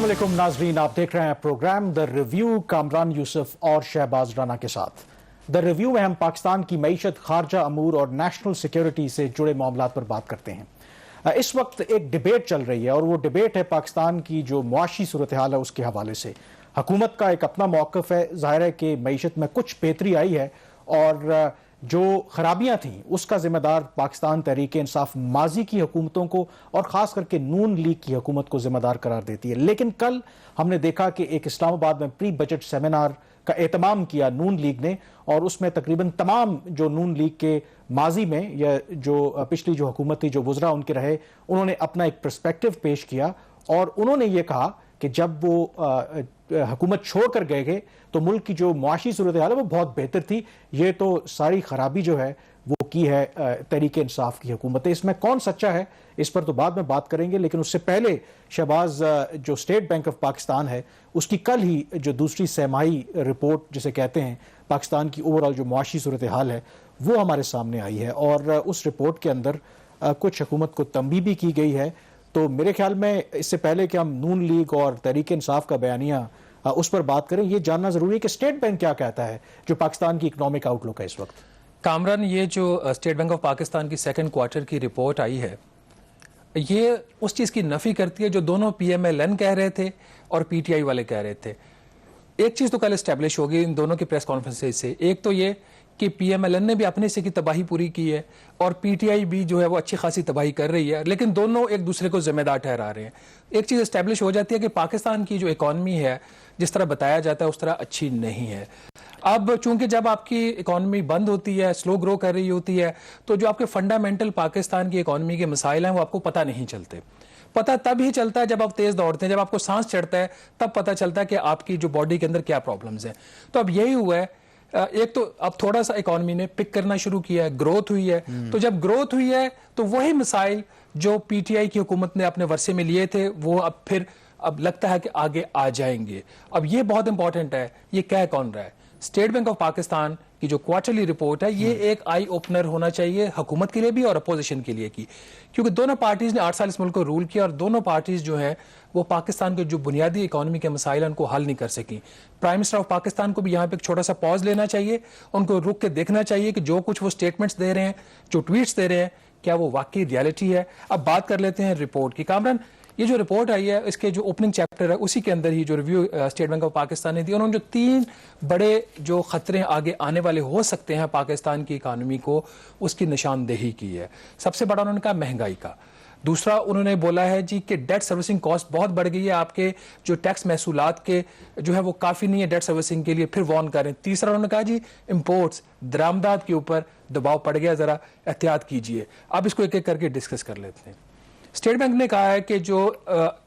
अस्सलाम वालेकुम नाजरीन, आप देख रहे हैं programme the review Kamran Yusuf और शहबाज राना के साथ। द रिव्यू में हम पाकिस्तान की मईशत, खारजा अमूर और नेशनल सिक्योरिटी से जुड़े मामलात पर बात करते हैं। इस वक्त एक डिबेट चल रही है और वो डिबेट है पाकिस्तान की जो मुआशी सूरत हाल है उसके हवाले से। हुकूमत का एक अपना मौक़िफ़ है, ज़ाहिर है कि मईशत में कुछ बेहतरी आई है और जो खराबियां थीं उसका जिम्मेदार पाकिस्तान तहरीक इंसाफ माजी की हुकूमतों को और ख़ास करके नून लीग की हुकूमत को जिम्मेदार करार देती है। लेकिन कल हमने देखा कि एक इस्लामाबाद में प्री बजट सेमिनार का एहतमाम किया नून लीग ने और उसमें तकरीबन तमाम जो नून लीग के माजी में या जो पिछली जो हुकूमत थी, जो वज़रा उनके रहे, उन्होंने अपना एक पर्सपेक्टिव पेश किया और उन्होंने ये कहा कि जब वो हुकूमत छोड़कर गए थे तो मुल्क की जो मुआशी सूरत हाल है वो बहुत बेहतर थी। ये तो सारी खराबी जो है वो की है तहरीक इंसाफ की हुकूमत है। इसमें कौन सच्चा है इस पर तो बाद में बात करेंगे, लेकिन उससे पहले शहबाज, जो स्टेट बैंक ऑफ पाकिस्तान है उसकी कल ही जो दूसरी सहमाही रिपोर्ट जिसे कहते हैं पाकिस्तान की ओवरऑल जो मुआशी सूरत हाल है वो हमारे सामने आई है और उस रिपोर्ट के अंदर कुछ हुकूमत को तंबीह भी की गई है। तो मेरे ख्याल में इससे पहले कि हम नून लीग और तहरीक इंसाफ का बयानिया उस पर बात करें, ये जानना जरूरी है कि स्टेट बैंक क्या कहता है जो पाकिस्तान की इकोनॉमिक आउटलुक है इस वक्त। कामरान, ये जो स्टेट बैंक ऑफ पाकिस्तान की सेकंड क्वार्टर की रिपोर्ट आई है ये उस चीज़ की नफ़ी करती है जो दोनों PMLN कह रहे थे और PTI वाले कह रहे थे। एक चीज़ तो कल इस्टेब्लिश होगी इन दोनों की प्रेस कॉन्फ्रेंस से, एक तो ये कि PMLN ने भी अपने से की तबाही पूरी की है और PTI भी जो है वो अच्छी खासी तबाही कर रही है, लेकिन दोनों एक दूसरे को जिम्मेदार ठहरा रहे हैं। एक चीज़ इस्टेब्लिश हो जाती है कि पाकिस्तान की जो इकॉनमी है जिस तरह बताया जाता है उस तरह अच्छी नहीं है। अब चूंकि जब आपकी इकॉनमी बंद होती है, स्लो ग्रो कर रही होती है, तो जो आपके फंडामेंटल पाकिस्तान की इकॉनमी के मसाइल हैं वो आपको पता नहीं चलते। पता तब ही चलता है जब आप तेज दौड़ते हैं, जब आपको सांस चढ़ता है तब पता चलता है कि आपकी जो बॉडी के अंदर क्या प्रॉब्लम्स हैं। तो अब यही हुआ है, एक तो अब थोड़ा सा इकॉनमी ने पिक करना शुरू किया है, ग्रोथ हुई है। तो जब ग्रोथ हुई है तो वही मसाइल जो PTI की हुकूमत ने अपने वर्षे में लिए थे वो अब लगता है कि आगे आ जाएंगे। अब ये बहुत इंपॉर्टेंट है, ये कह कौन रहा है? स्टेट बैंक ऑफ पाकिस्तान की जो क्वार्टरली रिपोर्ट है ये एक आई ओपनर होना चाहिए हुकूमत के लिए भी और अपोजिशन के लिए की, क्योंकि दोनों पार्टीज ने 8 साल इस मुल्क को रूल किया और दोनों पार्टीज जो है वो पाकिस्तान के जो बुनियादी इकॉनमी के मसाइल उनको हल नहीं कर सकी। प्राइम मिनिस्टर ऑफ पाकिस्तान को भी यहाँ पे एक छोटा सा पॉज लेना चाहिए, उनको रुक के देखना चाहिए कि जो कुछ वो स्टेटमेंट्स दे रहे हैं, जो ट्वीट्स दे रहे हैं, क्या वो वाकई रियलिटी है। अब बात कर लेते हैं रिपोर्ट की। कामरान, ये जो रिपोर्ट आई है इसके जो ओपनिंग चैप्टर है उसी के अंदर ही जो review state Bank of Pakistan ने दी, उन्होंने जो 3 बड़े जो खतरे आगे आने वाले हो सकते हैं पाकिस्तान की इकानमी को उसकी निशानदेही की है। सबसे बड़ा उन्होंने कहा महंगाई का। दूसरा उन्होंने बोला है जी कि डेट सर्विसिंग कॉस्ट बहुत बढ़ गई है, आपके जो टैक्स महसूलात के जो है वो काफ़ी नहीं है डेट सर्विसिंग के लिए, फिर वॉर्न करें। तीसरा उन्होंने कहा जी इम्पोर्ट्स, दरामदात के ऊपर दबाव पड़ गया, ज़रा एहतियात कीजिए। अब इसको एक एक करके डिस्कस कर लेते हैं। स्टेट बैंक ने कहा है कि जो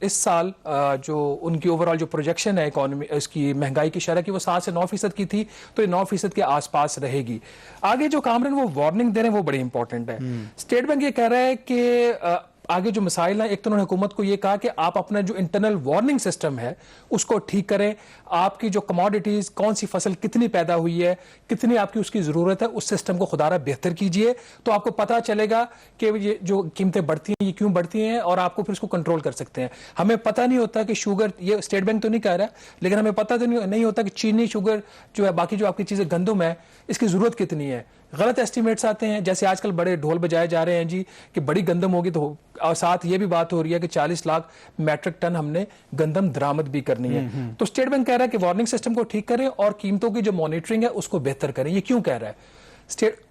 इस साल जो उनकी ओवरऑल जो प्रोजेक्शन है इकोनॉमी इसकी महंगाई की शरह की वो 7 से 9% की थी, तो ये 9% के आसपास रहेगी। आगे जो कामरान वो वार्निंग दे रहे हैं वो बड़ी इंपॉर्टेंट है। स्टेट बैंक ये कह रहा है कि आगे जो मसाइल हैं, एक तो उन्होंने हुकूमत को ये कहा कि आप अपना जो इंटरनल वार्निंग सिस्टम है उसको ठीक करें। आपकी जो कमोडिटीज, कौन सी फसल कितनी पैदा हुई है, कितनी आपकी उसकी ज़रूरत है, उस सिस्टम को खुदारा बेहतर कीजिए, तो आपको पता चलेगा कि ये जो कीमतें बढ़ती हैं ये क्यों बढ़ती हैं और आपको फिर उसको कंट्रोल कर सकते हैं। हमें पता नहीं होता कि शुगर, ये स्टेट बैंक तो नहीं कह रहा, लेकिन हमें पता तो नहीं होता कि चीनी, शुगर जो है, बाकी जो आपकी चीज़ें, गंदम है, इसकी ज़रूरत कितनी है। गलत एस्टिमेट्स आते हैं, जैसे आजकल बड़े ढोल बजाए जा रहे हैं जी कि बड़ी गंदम होगी, तो और साथ ये भी बात हो रही है कि 40 लाख मैट्रिक टन हमने गंदम दरामद भी करनी है। तो स्टेट बैंक कह रहा है कि वार्निंग सिस्टम को ठीक करें और कीमतों की जो मॉनिटरिंग है उसको बेहतर करें। ये क्यों कह रहा है?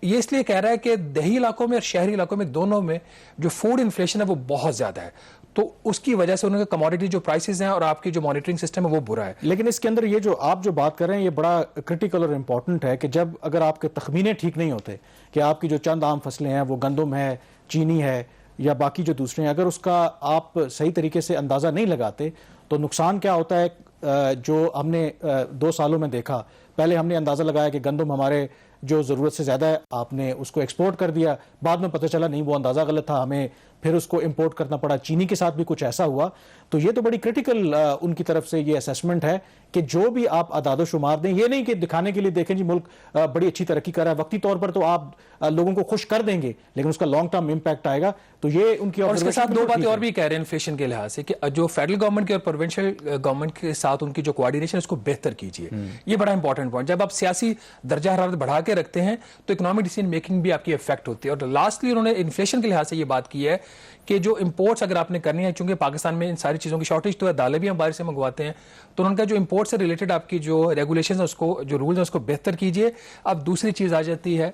ये इसलिए कह रहा है कि देही इलाकों में और शहरी इलाकों में दोनों में जो फूड इन्फ्लेशन है वो बहुत ज्यादा है, तो उसकी वजह से उनके कमोडिटी जो प्राइसेस हैं और आपकी जो मॉनिटरिंग सिस्टम है वो बुरा है। लेकिन इसके अंदर ये जो आप जो बात कर रहे हैं ये बड़ा क्रिटिकल और इंपॉर्टेंट है कि जब अगर आपके तखमीने ठीक नहीं होते कि आपकी जो चंद आम फसलें हैं वो गंदम है, चीनी है या बाकी जो दूसरे हैं, अगर उसका आप सही तरीके से अंदाज़ा नहीं लगाते तो नुकसान क्या होता है। जो हमने 2 सालों में देखा, पहले हमने अंदाज़ा लगाया कि गंदम हमारे जो ज़रूरत से ज़्यादा है, आपने उसको एक्सपोर्ट कर दिया, बाद में पता चला नहीं वो अंदाज़ा गलत था, हमें फिर उसको इंपोर्ट करना पड़ा। चीनी के साथ भी कुछ ऐसा हुआ। तो ये तो बड़ी क्रिटिकल उनकी तरफ से ये असेसमेंट है कि जो भी आप अदादो शुमार दें, ये नहीं कि दिखाने के लिए देखें जी मुल्क बड़ी अच्छी तरक्की कर रहा है, वक्ती तौर पर तो आप लोगों को खुश कर देंगे लेकिन उसका लॉन्ग टर्म इंपैक्ट आएगा। तो ये उनकी और इसके साथ दो बातें और भी कह रहे हैं इन्फ्लेशन के लिहाज से कि जो फेडरल गवर्नमेंट की और प्रोविंशियल गवर्नमेंट के साथ उनकी जो कोऑर्डिनेशन है उसको बेहतर कीजिए। ये बड़ा इंपॉर्टेंट पॉइंट। जब आप सियासी दर्जा हरारत बढ़ा के रखते हैं तो इकोनॉमिक डिसीजन मेकिंग भी आपकी इफेक्ट होती है। और लास्टली उन्होंने इन्फ्लेशन के लिहाज से ये बात की है कि जो इंपोर्ट्स अगर आपने करनी है, चूंकि पाकिस्तान में इन सारी चीज़ों की शॉर्टेज तो है, दालें भी हम बाहर से मंगवाते हैं, तो उनका जो इंपोर्ट से रिलेटेड आपकी जो रेगुलेशन है उसको, जो रूल्स है उसको बेहतर कीजिए। अब दूसरी चीज़ आ जाती है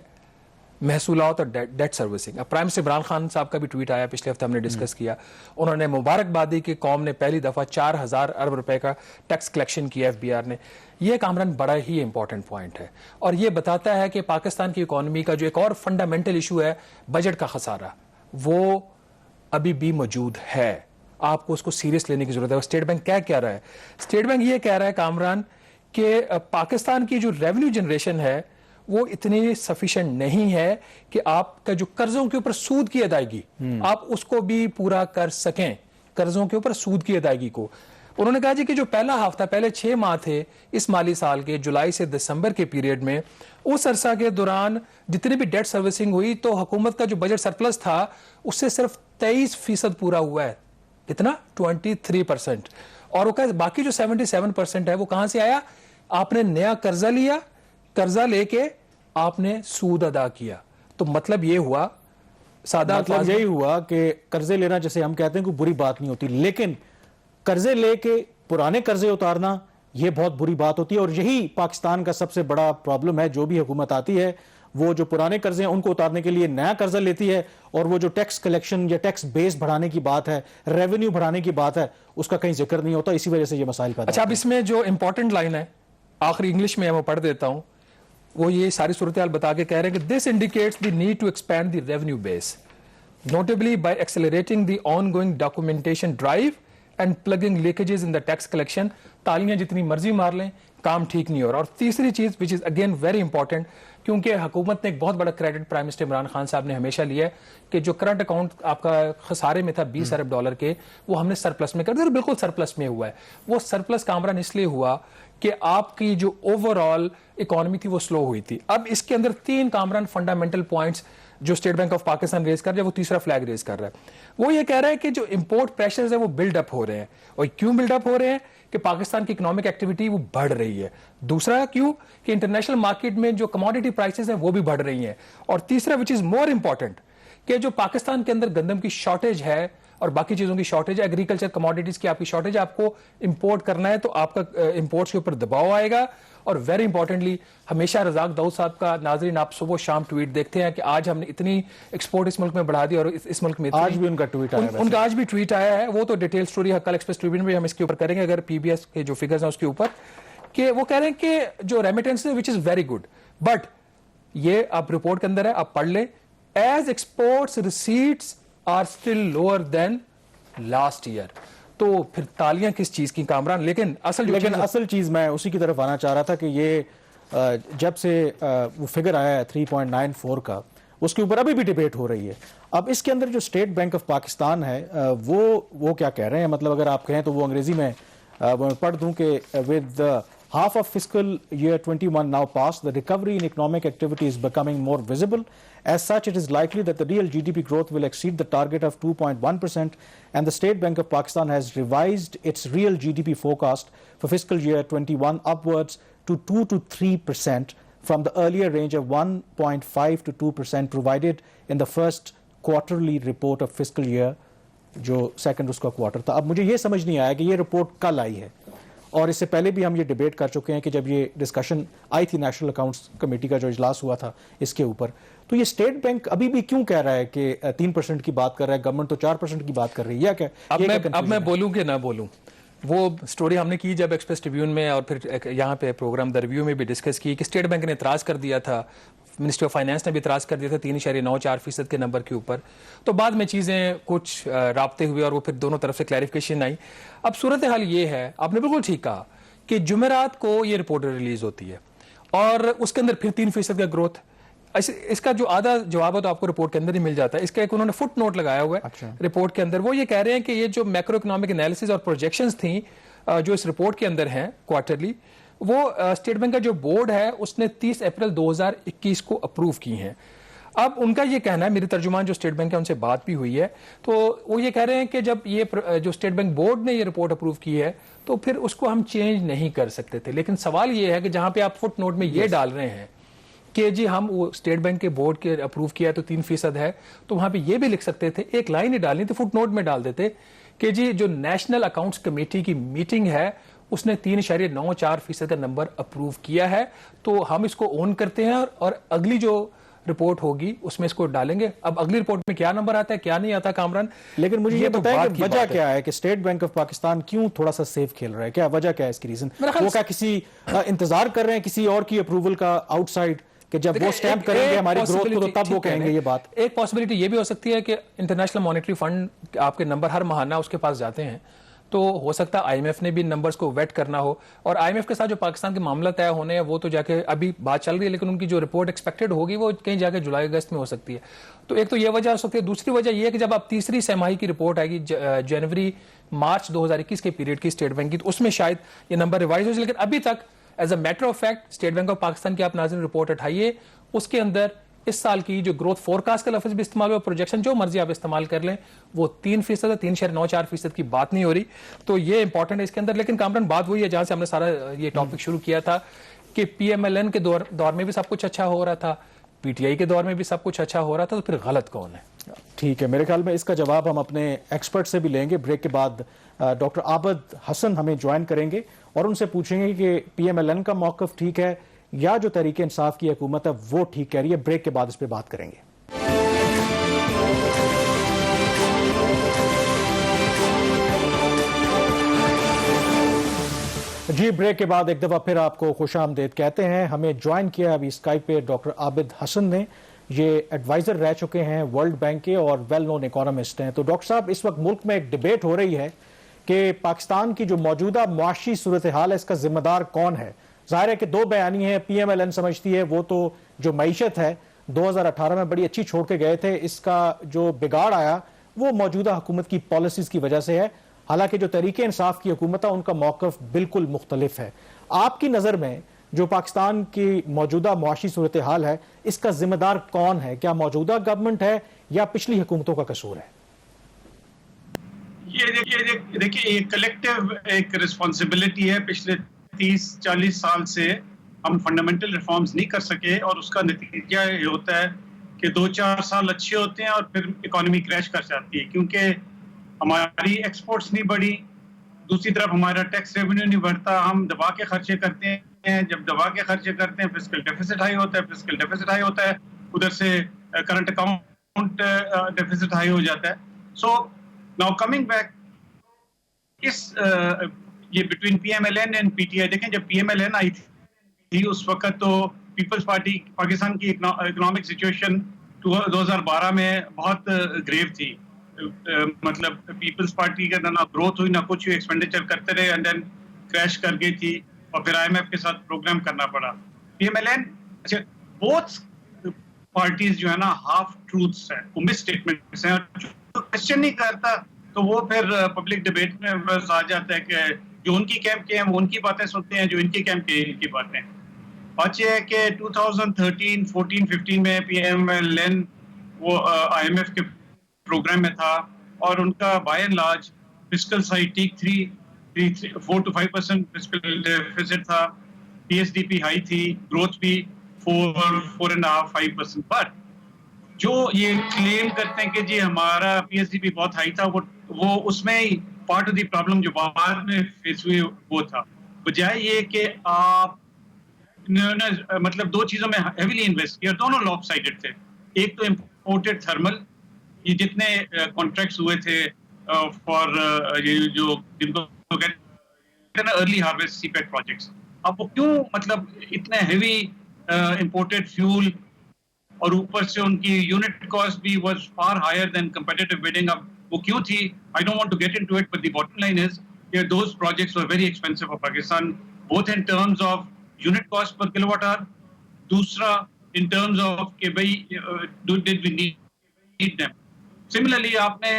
महसूलात और डेट सर्विसिंग। अब प्राइम मिनिस्टर इमरान खान साहब का भी ट्वीट आया, पिछले हफ्ते हमने डिस्कस किया। उन्होंने मुबारकबाद दी कि कौम ने पहली दफ़ा 4000 अरब रुपए का टैक्स कलेक्शन किया एफबीआर ने। यह कामरान बड़ा ही इंपॉर्टेंट पॉइंट है और यह बताता है कि पाकिस्तान की इकोनॉमी का जो एक और फंडामेंटल इशू है बजट का खसारा, वो अभी भी मौजूद है। आपको उसको सीरियस लेने की जरूरत है। स्टेट बैंक क्या कह रहा है? स्टेट बैंक ये कह रहा है कामरान कि पाकिस्तान की जो रेवेन्यू जनरेशन है वो इतनी सफिशिएंट नहीं है कि आपका जो कर्जों के ऊपर सूद की अदायगी आप उसको भी पूरा कर सकें, कर्जों के ऊपर सूद की अदायगी को। उन्होंने कहा जी कि जो पहला हफ्ता, पहले 6 माह थे इस माली साल के, जुलाई से दिसंबर के पीरियड में, उस अरसा के दौरान जितनी भी डेट सर्विसिंग हुई तो हुकूमत का जो बजट सरप्लस था उससे सिर्फ 23% पूरा हुआ है। कितना? 23%। और बाकी जो 77% है वो कहां से आया? आपने नया कर्जा लिया, कर्जा लेके आपने सूद अदा किया। तो मतलब ये हुआ, सादा मतलब यही हुआ कि कर्जे लेना, जैसे हम कहते हैं, कोई बुरी बात नहीं होती, लेकिन कर्जे लेके पुराने कर्जे उतारना यह बहुत बुरी बात होती है। और यही पाकिस्तान का सबसे बड़ा प्रॉब्लम है। जो भी हुकूमत आती है वो जो पुराने कर्जे हैं उनको उतारने के लिए नया कर्जा लेती है, और वो जो टैक्स कलेक्शन या टैक्स बेस बढ़ाने की बात है, रेवेन्यू बढ़ाने की बात है, उसका कहीं जिक्र नहीं होता। इसी वजह से ये मसाइल पैदा। अच्छा, अब इसमें जो इंपॉर्टेंट लाइन है आखिरी इंग्लिश में मैं पढ़ देता हूं, वो ये सारी सूरत हाल बता के कह रहे हैं कि this indicates the need to expand the revenue base notably by accelerating the ongoing documentation drive and plugging leakages in the tax collection. तालियां जितनी मर्जी मार लें, काम ठीक नहीं हो रहा। और तीसरी चीज which is again very important, क्योंकि हुकूमत ने एक बहुत बड़ा credit prime minister Imran Khan साहब ने हमेशा लिया है कि जो करंट अकाउंट आपका खसारे में था 20 अरब डॉलर के, वो हमने सरप्लस में कर दिया। बिल्कुल सरप्लस में हुआ है। वो सरप्लस कामरान इसलिए हुआ कि आपकी जो ओवरऑल इकोनॉमी थी वो स्लो हुई थी। अब इसके अंदर 3 कामरान फंडामेंटल पॉइंट्स जो State Bank of Pakistan raise कर रहा है, वो तीसरा फ्लैग रेज कर रहा है। वो ये कह रहा है कि जो इंपोर्ट प्रेशर्स है वो बिल्डअप हो रहे हैं। और क्यों बिल्डअप हो रहे हैं? कि पाकिस्तान की इकोनॉमिक एक्टिविटी वो बढ़ रही है। दूसरा क्यों? कि इंटरनेशनल मार्केट में जो कमोडिटी प्राइसेस हैं वो भी बढ़ रही हैं। और तीसरा विच इज मोर इंपॉर्टेंट, कि जो पाकिस्तान के अंदर गंदम की शॉर्टेज है और बाकी चीजों की शॉर्टेज है, एग्रीकल्चर कमोडिटीज की आपकी शॉर्टेज है, आपको इंपोर्ट करना है तो आपका इंपोर्ट्स के ऊपर दबाव आएगा। और वेरी इंपॉर्टेंटली, हमेशा रजाक दाऊद साहब का नाजरीन आप सुबह शाम ट्वीट देखते हैं कि आज हमने इतनी एक्सपोर्ट इस मुल्क में बढ़ा दी और इस मुल्क में आज भी उनका ट्वीट आया है। उनका आज भी ट्वीट आया है। वो तो डिटेल स्टोरी कल एक्सप्रेस ट्रिब्यून में हम इसके ऊपर करेंगे, अगर पीबीएस के जो फिगर्स हैं उसके ऊपर, कि वो कह रहे हैं कि जो रेमिटेंस है which is very good, but ये आप रिपोर्ट के अंदर है, आप पढ़ ले, as exports receipts are still lower than last year. तो फिर तालियां किस चीज की कामरान? लेकिन असल चीज मैं उसी की तरफ आना चाह रहा था कि ये जब से वो फिगर आया है 3.94 का, उसके ऊपर अभी भी डिबेट हो रही है। अब इसके अंदर जो स्टेट बैंक ऑफ पाकिस्तान है वो क्या कह रहे हैं, मतलब अगर आप कहें तो वो अंग्रेजी में पढ़ दूं कि with half of fiscal year 21 now passed, the recovery in economic activity is becoming more visible. As such, it is likely that the real GDP growth will exceed the target of 2.1%, and the State Bank of Pakistan has revised its real GDP forecast for fiscal year 21 upwards to 2 to 3% from the earlier range of 1.5 to 2% provided in the first quarterly report of fiscal year, जो second उसका quarter था। अब मुझे ये समझ नहीं आया कि ये रिपोर्ट कल आई है, और इससे पहले भी हम ये डिबेट कर चुके हैं कि जब ये डिस्कशन आई थी नेशनल अकाउंट्स कमेटी का जो इजलास हुआ था इसके ऊपर, तो ये स्टेट बैंक अभी भी क्यों कह रहा है कि 3% की बात कर रहा है, गवर्नमेंट तो 4% की बात कर रही है क्या? अब मैं बोलूं कि ना बोलूं, वो स्टोरी हमने की जब एक्सप्रेस ट्रिब्यून में और फिर यहाँ पे प्रोग्राम द रिव्यू में भी डिस्कस की कि स्टेट बैंक ने इतराज कर दिया था, मिनिस्ट्री ऑफ फाइनेंस ने भी इतराज कर दिया था 3.94% के नंबर के ऊपर। तो बाद में चीज़ें कुछ राब्ते हुए और वो फिर दोनों तरफ से क्लैरिफिकेशन आई। अब सूरत हाल ये है, आपने बिल्कुल ठीक कहा कि जुमेरात को ये रिपोर्ट रिलीज होती है और उसके अंदर फिर 3% का ग्रोथ, इसका जो आधा जवाब है तो आपको रिपोर्ट के अंदर ही मिल जाता है। इसका एक उन्होंने फुट नोट लगाया हुआ है अच्छा। रिपोर्ट के अंदर। वो ये कह रहे हैं कि ये जो मैक्रो इकोनॉमिक एनालिसिस और प्रोजेक्शंस थी जो इस रिपोर्ट के अंदर हैं क्वार्टरली, वो स्टेट बैंक का जो बोर्ड है उसने 30 अप्रैल 2021 को अप्रूव की हैं। अब उनका ये कहना है, मेरे तर्जुमान जो स्टेट बैंक है उनसे बात भी हुई है, तो वो ये कह रहे हैं कि जब ये जो स्टेट बैंक बोर्ड ने ये रिपोर्ट अप्रूव की है तो फिर उसको हम चेंज नहीं कर सकते थे। लेकिन सवाल ये है कि जहां पे आप फुट नोट में ये डाल रहे हैं कि जी हम वो स्टेट बैंक के बोर्ड के अप्रूव किया तो 3% है, तो वहां पे ये भी लिख सकते थे, एक लाइन ही डालनी थी, फुट नोट में डाल देते कि जी जो नेशनल अकाउंट्स कमेटी की मीटिंग है उसने 3.94% का नंबर अप्रूव किया है, तो हम इसको ओन करते हैं और अगली जो रिपोर्ट होगी उसमें इसको डालेंगे। अब अगली रिपोर्ट में क्या नंबर आता है क्या नहीं आता कामरान, लेकिन मुझे ये तो बताएं बात कि की वजह बात है। क्या है कि स्टेट बैंक ऑफ पाकिस्तान क्यों थोड़ा सा सेफ खेल रहा है, क्या वजह क्या है इसकी रीजन? मेरा ख्याल वो क्या किसी इंतजार कर रहे हैं किसी और की अप्रूवल का आउटसाइड, कि जब वो स्टैंप करेंगे हमारी ग्रोथ को तो तब वो कहेंगे ये बात? एक पॉसिबिलिटी ये भी हो सकती है कि इंटरनेशनल मॉनेटरी फंड आपके नंबर हर महीना उसके पास जाते हैं, तो हो सकता है आईएमएफ ने भी नंबर्स को वेट करना हो, और आईएमएफ के साथ जो पाकिस्तान के मामला तय होने हैं वो तो जाके अभी बात चल रही है, लेकिन उनकी जो रिपोर्ट एक्सपेक्टेड होगी वो कहीं जाके जुलाई अगस्त में हो सकती है। तो एक तो ये वजह हो सकती है। दूसरी वजह ये है कि जब आप तीसरी छमाही की रिपोर्ट आएगी जनवरी मार्च 2021 के पीरियड की स्टेट बैंक की, तो उसमें शायद ये नंबर रिवाइज हो जाए। लेकिन अभी तक as a matter of fact State Bank of Pakistan की आप नाज़रीन रिपोर्ट उठाइए, उसके अंदर इस साल की जो ग्रोथ फोरकास्ट का लफ्ज भी इस्तेमाल हुआ, प्रोजेक्शन जो मर्जी आप इस्तेमाल कर लें, वो 3% है, 3.94% की बात नहीं हो रही। तो ये इंपॉर्टेंट है इसके अंदर। लेकिन कामरान बात वही है जहां से हमने सारा ये टॉपिक शुरू किया था कि पीएमएलएन के दौर में भी सब कुछ अच्छा हो रहा था, पीटीआई के दौर में भी सब कुछ अच्छा हो रहा था, तो फिर गलत कौन है? ठीक है, मेरे ख्याल में इसका जवाब हम अपने एक्सपर्ट से भी लेंगे। ब्रेक के बाद डॉक्टर आबिद हसन हमें ज्वाइन करेंगे और उनसे पूछेंगे कि पीएमएलएन का मौकफ ठीक है या जो तरीके इंसाफ की हुकूमत है वो ठीक कह रही है। ब्रेक के बाद इस पर बात करेंगे। जी, ब्रेक के बाद एक दफा फिर आपको खुशामदीद कहते हैं। हमें ज्वाइन किया अभी स्काइप पे डॉक्टर आबिद हसन ने। ये एडवाइजर रह चुके हैं वर्ल्ड बैंक के और वेल नोन इकोनॉमिस्ट हैं। तो डॉक्टर साहब, इस वक्त मुल्क में एक डिबेट हो रही है कि पाकिस्तान की जो मौजूदा मुआशी सूरत हाल है इसका जिम्मेदार कौन है। जाहिर है कि दो बयानी है, पीएमएलएन समझती है वो तो जो मईशत है 2018 में बड़ी अच्छी छोड़ के गए थे, इसका जो बिगाड़ आया वो मौजूदा हुकूमत की पॉलिसीज की वजह से है। हालांकि जो तरीके इंसाफ की हुकूमत है उनका मौकफ बिल्कुल मुख्तलिफ है। आपकी नज़र में जो पाकिस्तान की मौजूदा मुआशी सूरत हाल है इसका जिम्मेदार कौन है? क्या मौजूदा गवर्नमेंट है या पिछली हुकूमतों का कसूर है? ये देखिए ये कलेक्टिव एक रिस्पॉन्सिबिलिटी है। पिछले 30-40 साल से हम फंडामेंटल रिफॉर्म्स नहीं कर सके और उसका नतीजा ये होता है कि 2-4 साल अच्छे होते हैं और फिर इकोनॉमी क्रैश कर जाती है, क्योंकि हमारी एक्सपोर्ट्स नहीं बढ़ी, दूसरी तरफ हमारा टैक्स रेवेन्यू नहीं बढ़ता, हम दबा के खर्चे करते हैं। जब दबा के खर्चे करते हैं फिस्कल डेफिसिट हाई होता है, फिस्कल डेफिसिट हाई होता है, उधर से करंट अकाउंट डेफिसिट हाई हो जाता है। सो नाउ कमिंग बैक, इस ये बिटवीन पीएमएलएन एंड पीटीआई, देखें जब पीएमएलएन आई थी उस वक्त तो पीपल्स पार्टी पाकिस्तान की इकोनॉमिक सिचुएशन 2012 में बहुत ग्रेव थी। मतलब पीपल्स पार्टी का ना ग्रोथ हुई ना कुछ हुई, एक्सपेंडिचर करते रहे एंड देन क्रैश कर गई थी और फिर आईएमएफ के साथ प्रोग्राम करना पड़ा। पीएमएलएन, अच्छा, बोथ पार्टीज जो है ना हाफ ट्रूथ्स हैं, मिस स्टेटमेंट्स हैं, जो क्वेश्चन नहीं करता तो वो फिर पब्लिक डिबेट में बस आ जाता है कि जो उनकी कैंप के हैं वो उनकी बातें सुनते हैं, जो इनकी कैंप के इनकी बातें। बात यह है कि 2013, 14, 15 में पीएमएलएन वो आईएमएफ के प्रोग्राम में था और उनका by and large fiscal side ठीक 4 to 5% फिस्कल डेफिसिट था, पीएसडीपी हाई थी, ग्रोथ भी 4.5, 5%। बट जो ये क्लेम करते हैं कि जी हमारा पीएसडीपी बहुत हाई था, वो उसमें पार्ट ऑफ द प्रॉब्लम जो बाद में फेस हुई वो था। बजाय ये कि आप मतलब दो चीजों में हेवीली इन्वेस्ट किया, दोनों लॉपसाइडेड थे। एक तो इंपोर्टेड थर्मल, ये जितने कॉन्ट्रैक्ट्स हुए थे फॉर ये जो जिनको कहते हैं ना अर्ली हार्वेस्ट सीपैक प्रोजेक्ट्स, अब वो क्यों मतलब इतने हेवी इंपोर्टेड फ्यूल और ऊपर से उनकी यूनिट कॉस्ट भी was far higher than competitive bidding, अब वो क्यों थी? I don't want to get into it, but the bottom line is those projects were very expensive for Pakistan, both in terms of unit cost per kilowatt hour, दूसरा in terms of कि भाई did we need them. Similarly आपने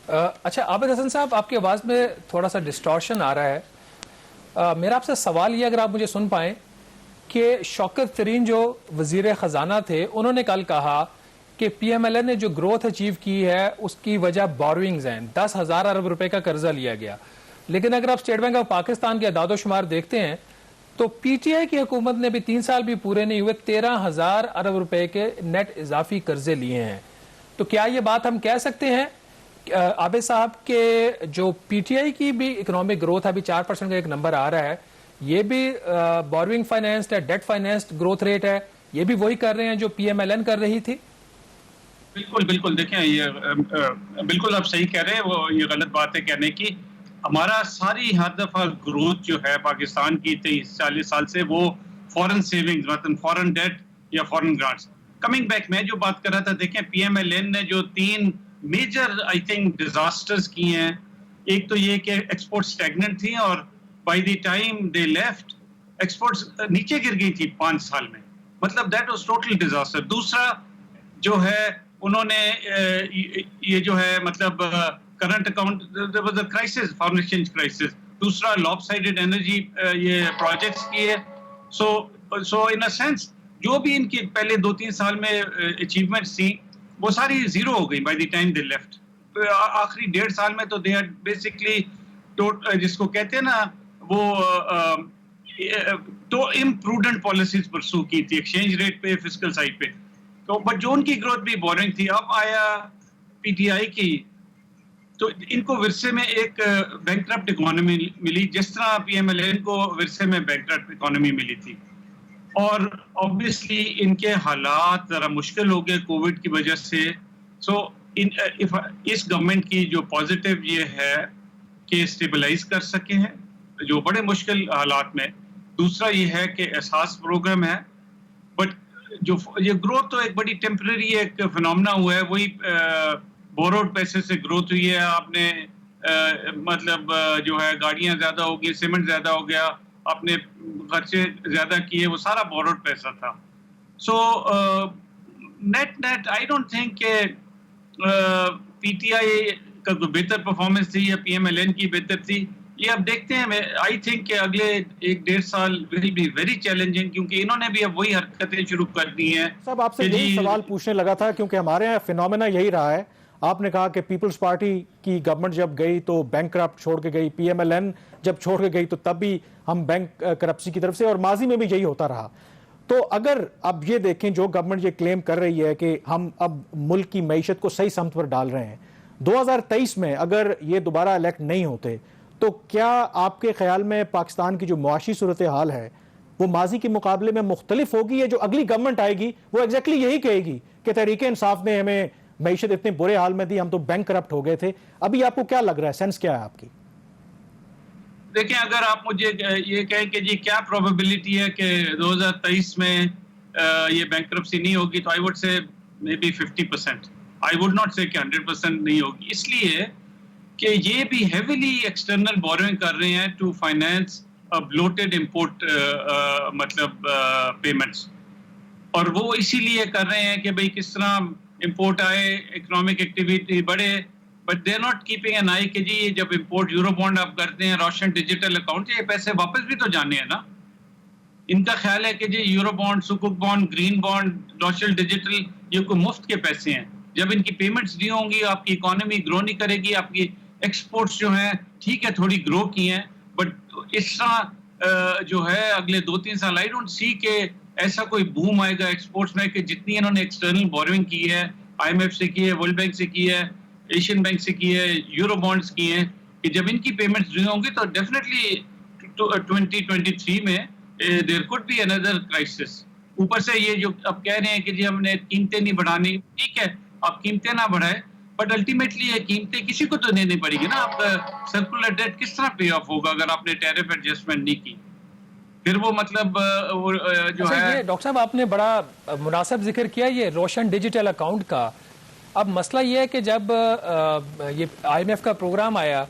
अच्छा आबिद हसन साहब, आपकी आवाज़ में थोड़ा सा डिस्टॉर्शन आ रहा है। मेरा आपसे सवाल ये, अगर आप मुझे सुन पाएं, कि शौकत तरीन जो वजीर ख़जाना थे, उन्होंने कल कहा कि PMLN ने जो ग्रोथ अचीव की है उसकी वजह बोरोइंग्स हैं, 10,000 अरब रुपए का कर्जा लिया गया। लेकिन अगर आप स्टेट बैंक ऑफ पाकिस्तान के अदाद-ओ-शुमार देखते हैं तो PTI की हुकूमत ने भी 3 साल भी पूरे नहीं हुए 13,000 अरब रुपए के नेट इजाफी कर्जे लिए हैं। तो क्या ये बात हम कह सकते हैं आबिद साहब के जो PTI की भी इकोनॉमिक ग्रोथ अभी 4% का एक नंबर आ रहा है, ये भी बोरोइंग फाइनेंस्ड है, डेट फाइनेंस्ड ग्रोथ रेट है, ये भी वही कर रहे हैं जो PMLN कर रही थी? बिल्कुल बिल्कुल देखें, ये बिल्कुल आप सही कह रहे हैं। वो ये गलत बात है कहने की। हमारा सारी हर दफा ग्रोथ जो है पाकिस्तान की 23-40 साल से, वो फॉरेन सेविंग्स मतलब फॉरेन डेट या फॉरेन ग्रांट्स। कमिंग बैक, मैं जो बात कर रहा था, देखें PMLN ने जो 3 मेजर आई थिंक डिजास्टर्स किए हैं। एक तो ये कि एक्सपोर्ट स्टैग्नेंट थी और by the time they left exports नीचे गिर गई थी 5 साल में, मतलब दैट वाज टोटल डिजास्टर। दूसरा जो है उन्होंने ये जो है मतलब current account, there was a crisis, foreign exchange crisis. दूसरा लॉपसाइडेड एनर्जी ये प्रोजेक्ट्स किए। सो इन अ सेंस जो भी इनके पहले 2-3 साल में अचीवमेंट्स थी वो सारी जीरो हो गई by the time they left. आखिरी 1.5 साल में तो दे हैड बेसिकली जिसको कहते हैं ना वो तो इम्प्रूडेंट पॉलिसीज परसू की थी एक्सचेंज रेट पे, फिस्कल साइड पे। तो बट जो उनकी ग्रोथ भी बोरिंग थी। अब आया PTI की, तो इनको विरसे में एक बैंकरप्ट इकोनॉमी मिली, जिस तरह PMLN को विरसे में बैंकरप्ट इकोनॉमी मिली थी। और ऑब्वियसली इनके हालात जरा मुश्किल हो गए कोविड की वजह से। सो इस गवर्नमेंट की जो पॉजिटिव ये है कि स्टेबलाइज कर सके हैं जो बड़े मुश्किल हालात में। दूसरा ये है कि एहसास प्रोग्राम है, बट जो ये ग्रोथ तो एक बड़ी टेम्पररी एक फिनोमेना हुआ है, वही बोरोड पैसे से ग्रोथ हुई है। आपने मतलब जो है गाड़ियां ज्यादा हो गई, सीमेंट ज्यादा हो गया, आपने खर्चे ज्यादा किए, वो सारा बोरोड पैसा था। So net I don't think के PTI का तो बेहतर परफॉर्मेंस थी या PMLN की बेहतर थी। ये अब देखते हैं। आई थिंक कि अगले 1-1.5 साल विल बी वेरी चैलेंजिंग, क्योंकि इन्होंने भी अब वही हरकतें शुरू कर दी हैं। सब आपसे यही सवाल पूछने लगा था, क्योंकि हमारे यहाँ फिनोमेना यही रहा है। आपने कहा कि पीपल्स पार्टी की गवर्नमेंट जब गई तो बैंकक्रप्ट छोड़ के गई, PMLN जब छोड़ के गई तो तब भी हम बैंक करप्सी की तरफ से, और माजी में भी यही होता रहा। तो अगर अब ये देखें, जो गवर्नमेंट ये क्लेम कर रही है कि हम अब मुल्क की मईशत को सही समत पर डाल रहे हैं, 2023 में अगर ये दोबारा इलेक्ट नहीं होते तो क्या आपके ख्याल में पाकिस्तान की जो मुआशी सूरत हाल है वो माजी के मुकाबले में मुख्तलिफ होगी? या जो अगली गवर्नमेंट आएगी वो एग्जैक्टली यही कहेगी कि तहरीक इंसाफ ने हमें मईशत इतने बुरे हाल में दी, हम तो बैंक करप्ट हो गए थे? अभी आपको क्या लग रहा है, सेंस क्या है आपकी? देखिए, अगर आप मुझे ये कहें कि जी क्या प्रोबेबिलिटी है कि 2023 में ये बैंकरप्सी नहीं होगी, तो I would say may be 50%। I would not से कि 100% नहीं होगी, इसलिए कि ये भी हेविली एक्सटर्नल बोरोइंग कर रहे हैं टू फाइनेंस ब्लोटेड इंपोर्ट मतलब पेमेंट्स। और वो इसीलिए कर रहे हैं कि भाई किस तरह इंपोर्ट आए, इकोनॉमिक एक्टिविटी बढ़े, but they are not keeping an eye कि जी जब इंपोर्ट यूरो बॉन्ड आप करते हैं, रोशन डिजिटल अकाउंट, ये पैसे वापस भी तो जाने हैं ना। इनका ख्याल है कि जी यूरो बॉन्ड, सुकुक bond, green bond, Roshan digital, ये कोई मुफ्त के पैसे हैं। जब इनकी पेमेंट्स दी होंगी आपकी इकोनॉमी ग्रो नहीं करेगी। आपकी एक्सपोर्ट्स जो हैं ठीक है थोड़ी ग्रो की हैं, बट इस तरह जो है अगले 2-3 साल आई डोंट सी के ऐसा कोई बूम आएगा एक्सपोर्ट्स में कि जितनी इन्होंने एक्सटर्नल बोरोइंग की है, IMF से की है, वर्ल्ड बैंक से की है, एशियन बैंक से की है, यूरो बॉन्ड्स की हैं, कि जब इनकी पेमेंट्स दी होंगी तो डेफिनेटली 2023 में there could be another crisis. ऊपर से ये जो अब कह रहे हैं कि जी हमने कीमतें नहीं बढ़ानी, ठीक है आप कीमतें ना बढ़ाए, बट अल्टीमेटली ये कीमतें किसी को तो देनी पड़ेगी ना। आप सर्कुलर डेट किस तरह पे ऑफ होगा अगर आपने टैरिफ एडजस्टमेंट नहीं की? फिर वो मतलब जो है। ये डॉक्टर साहब आपने बड़ा मुनासिब जिक्र किया ये रोशन डिजिटल अकाउंट का। अब मसला ये है कि जब ये IMF का प्रोग्राम आया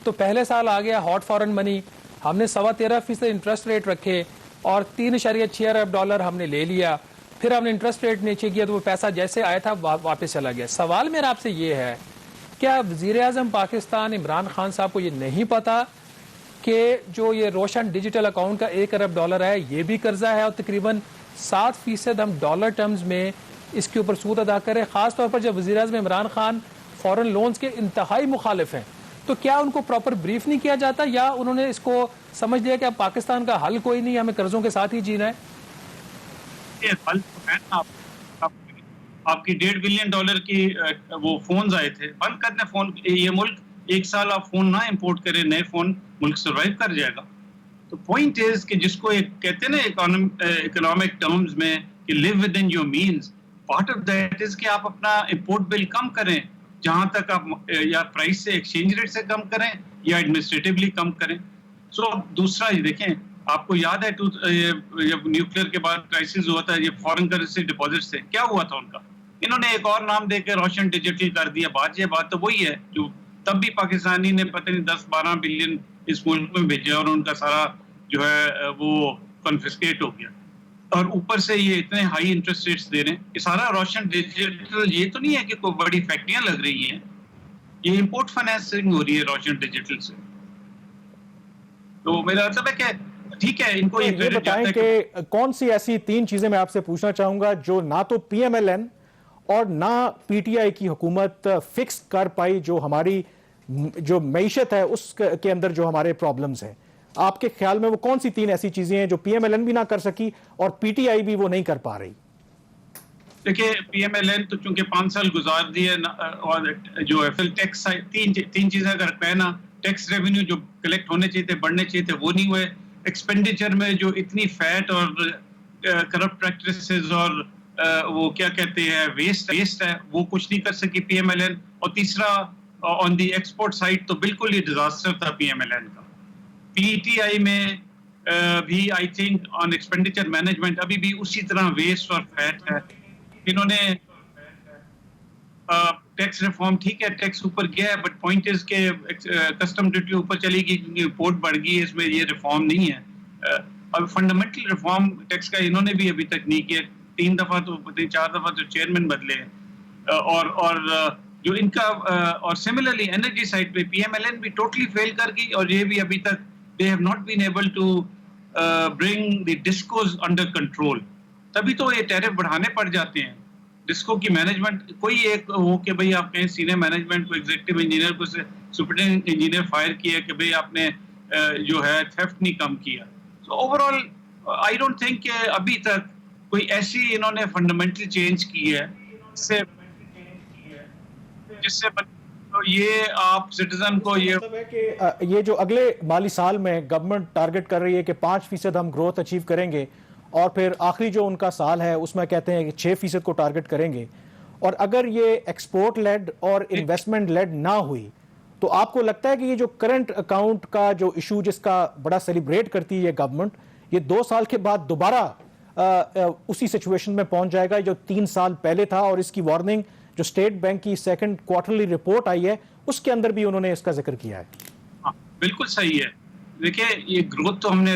तो पहले साल आ गया हॉट फॉरेन मनी, हमने 13.25% इंटरेस्ट रेट रखे और 3.6 अरब डॉलर हमने ले लिया, फिर हमने इंटरेस्ट रेट नीचे किया तो वो पैसा जैसे आया था वापस चला गया। सवाल मेरा आपसे ये है, क्या वज़ीर आज़म पाकिस्तान इमरान खान साहब को ये नहीं पता कि जो ये रोशन डिजिटल अकाउंट का 1 अरब डॉलर है ये भी कर्जा है और तकरीबन 7% हम डॉलर टर्म्स में इसके ऊपर सूद अदा करें, खासतौर पर जब वज़ीर आज़म इमरान खान फॉरेन लोन्स के इंतहाई मुखालिफ हैं, तो क्या उनको प्रॉपर ब्रीफ नहीं किया जाता या उन्होंने इसको समझ लिया कि अब पाकिस्तान का हल कोई नहीं, हमें कर्जों के साथ ही जीना है? ये हल तो है ना, आपकी $1.5 बिलियन की वो फोन आए थे, बंद करने फोन। ये मुल्क 1 साल आप फोन ना इंपोर्ट करें, नए फोन, मुल्क सर्वाइव कर जाएगा। तो पॉइंट इज कि जिसको एक कहते हैं ना इकोनॉमिक टर्म्स में कि live with in your means, part of that is कि आप अपना इंपोर्ट बिल कम करें, जहां तक आप या प्राइस से, एक्सचेंज रेट से कम करें या एडमिनिस्ट्रेटिवली कम करें। सो दूसरा ये देखें, आपको याद है जब न्यूक्लियर के बाद क्राइसिस हुआ था, ये फॉरेन करेंसी डिपॉजिट से क्या हुआ था उनका, इन्होंने एक और नाम देकर रोशन डिजिटल कर दिया। बात तो वही है जो तब भी पाकिस्तानी ने पता नहीं 10-12 बिलियन इस मुल्क में भेजा और उनका सारा जो है वो कॉन्फिस्केट हो गया, और ऊपर से ये इतने हाई इंटरेस्ट रेट्स दे रहे हैं। ये सारा रोशन डिजिटल, ये तो नहीं है कि कोई बड़ी फैक्ट्रियां लग रही हैं, ये इंपोर्ट फाइनेंसिंग हो रही है रोशन डिजिटल से। तो मेरा मतलब है कि ठीक है, इनको ये बताएं कि कौन सी ऐसी 3 चीजें मैं आपसे पूछना चाहूंगा जो ना तो पीएमएलएन और ना पीटीआई की हुकूमत फिक्स कर पाई, जो हमारी जो मईशत है उसके अंदर जो हमारे प्रॉब्लम्स हैं। आपके ख्याल में वो कौन सी 3 ऐसी चीजें हैं जो पीएमएलएन भी ना कर सकी और पीटीआई भी वो नहीं कर पा रही? देखिए, पीएमएलएन तो चूंकि 5 साल गुजार दिए और जो है फिर टैक्स तीन चीजें अगर कहना, टैक्स रेवेन्यू जो कलेक्ट होने चाहिए थे, बढ़ने चाहिए थे, वो नहीं हुए। एक्सपेंडिचर में जो इतनी फैट और करप्ट प्रैक्टिसेस और वो क्या कहते हैं वेस्ट है, वो कुछ नहीं कर सकी पीएमएलएन। और तीसरा, ऑन द एक्सपोर्ट साइड तो बिल्कुल ही डिजास्टर था पीएमएलएन का। पीटीआई में भी I think on expenditure management अभी भी उसी तरह वेस्ट और फैट है। इन्होंने टैक्स रिफॉर्म, ठीक है टैक्स ऊपर गया है, बट पॉइंट इज के कस्टम ड्यूटी ऊपर चली गई क्योंकि इंपोर्ट बढ़ गई है, इसमें ये रिफॉर्म नहीं है। अब फंडामेंटल रिफॉर्म टैक्स का इन्होंने भी अभी तक नहीं किया। 3 दफा तो 4 दफा तो चेयरमैन बदले हैं। और जो इनका और सिमिलरली एनर्जी साइड पे पीएमएलएन भी टोटली फेल कर गई, और ये भी अभी तक they have not been able to bring the discos under control. तभी तो ये टैरिफ बढ़ाने पड़ जाते हैं। डिस्को की मैनेजमेंट कोई एक हो कि भाई आप कहीं सीनियर मैनेजमेंट को, एग्जीक्यूटिव इंजीनियर को, सुपरिटेंडेंट इंजीनियर फायर किया कि भाई आपने जो है थेफ्ट नहीं कम किया। So overall I don't think कि अभी तक कोई ऐसी इन्होंने फंडामेंटल चेंज की है जिससे तो ये आप सिटीजन को ये मतलब है कि ये जो अगले माली साल में गवर्नमेंट टारगेट कर रही है कि 5% हम ग्रोथ अचीव करेंगे, और फिर आखिरी जो उनका साल है उसमें कहते हैं कि 6% को टारगेट करेंगे। और अगर ये एक्सपोर्ट लेड और इन्वेस्टमेंट लेड ना हुई तो आपको लगता है कि ये जो करंट अकाउंट का जो इशू जिसका बड़ा सेलिब्रेट करती है ये गवर्नमेंट, ये 2 साल के बाद दोबारा उसी सिचुएशन में पहुंच जाएगा जो 3 साल पहले था? और इसकी वार्निंग जो स्टेट बैंक की 2nd क्वार्टरली रिपोर्ट आई है उसके अंदर भी उन्होंने इसका जिक्र किया है। हाँ, बिल्कुल सही है। देखिए, ये ग्रोथ तो हमने